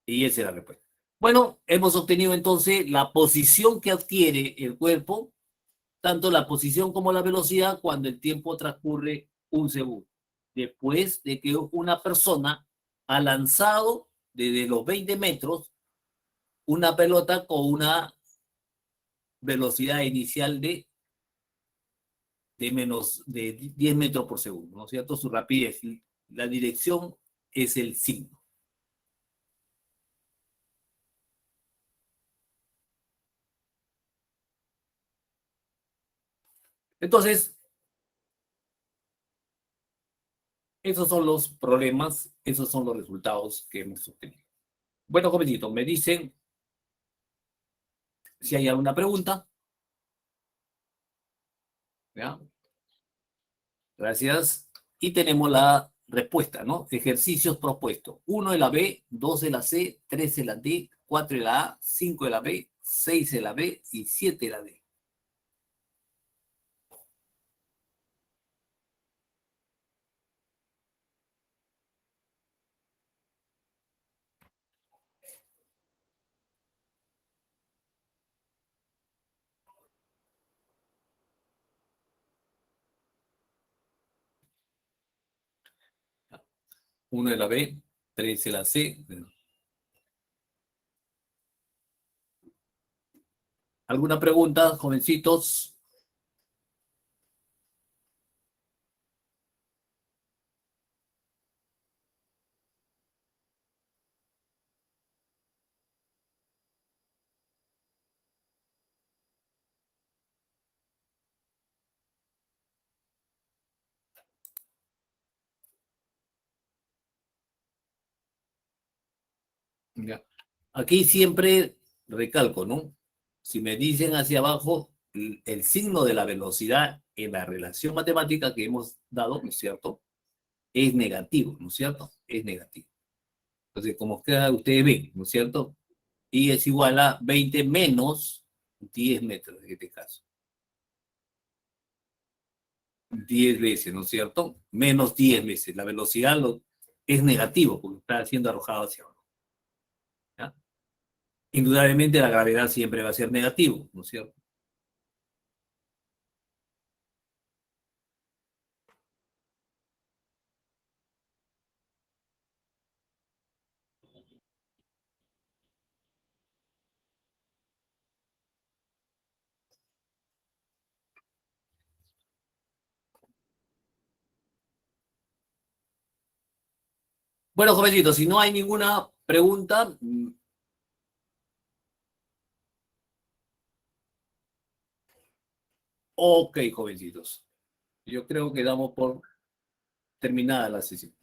Y esa es la respuesta. Bueno, hemos obtenido entonces la posición que adquiere el cuerpo, tanto la posición como la velocidad, cuando el tiempo transcurre 1 segundo. Después de que una persona ha lanzado desde los 20 metros una pelota con una velocidad inicial de 10 metros por segundo, ¿no es cierto? Su rapidez, la dirección es el signo. Entonces, esos son los problemas, esos son los resultados que hemos obtenido. Bueno, jovencito, me dicen si hay alguna pregunta. ¿Ya? Gracias. Y tenemos la respuesta, ¿no? Ejercicios propuestos. 1 de la B, 2 de la C, 3 de la D, 4 de la A, 5 de la B, 6 de la B y 7 de la D. Uno de la B, 3 de la C. ¿Alguna pregunta, jovencitos? Ya. Aquí siempre recalco, ¿no? Si me dicen hacia abajo, el signo de la velocidad en la relación matemática que hemos dado, ¿no es cierto? Es negativo, ¿no es cierto? Es negativo. Entonces, como que ustedes ven, ¿no es cierto? Y es igual a 20 menos 10 metros en este caso. 10 veces, ¿no es cierto? Menos 10 veces. La velocidad es negativo porque está siendo arrojado hacia abajo. ¿Ya? Indudablemente la gravedad siempre va a ser negativo, ¿no es cierto? Bueno, jovencitos, si no hay ninguna pregunta, ok, jovencitos. Yo creo que damos por terminada la sesión.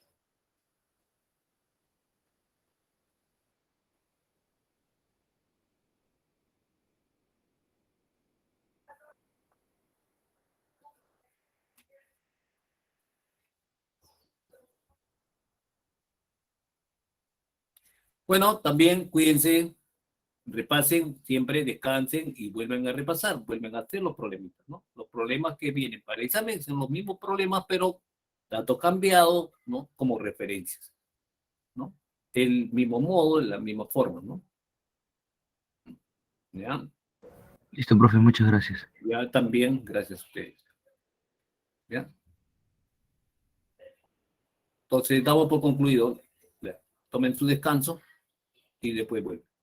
Bueno, también cuídense, repasen, siempre descansen y vuelven a repasar, vuelven a hacer los problemitas, ¿no? Los problemas que vienen para el examen son los mismos problemas, pero datos cambiados, ¿no? Como referencias, ¿no? El mismo modo, la misma forma, ¿no? ¿Ya? Listo, profe, muchas gracias. Ya también, gracias a ustedes. ¿Ya? Entonces, damos por concluido. Ya. Tomen su descanso y después vuelven.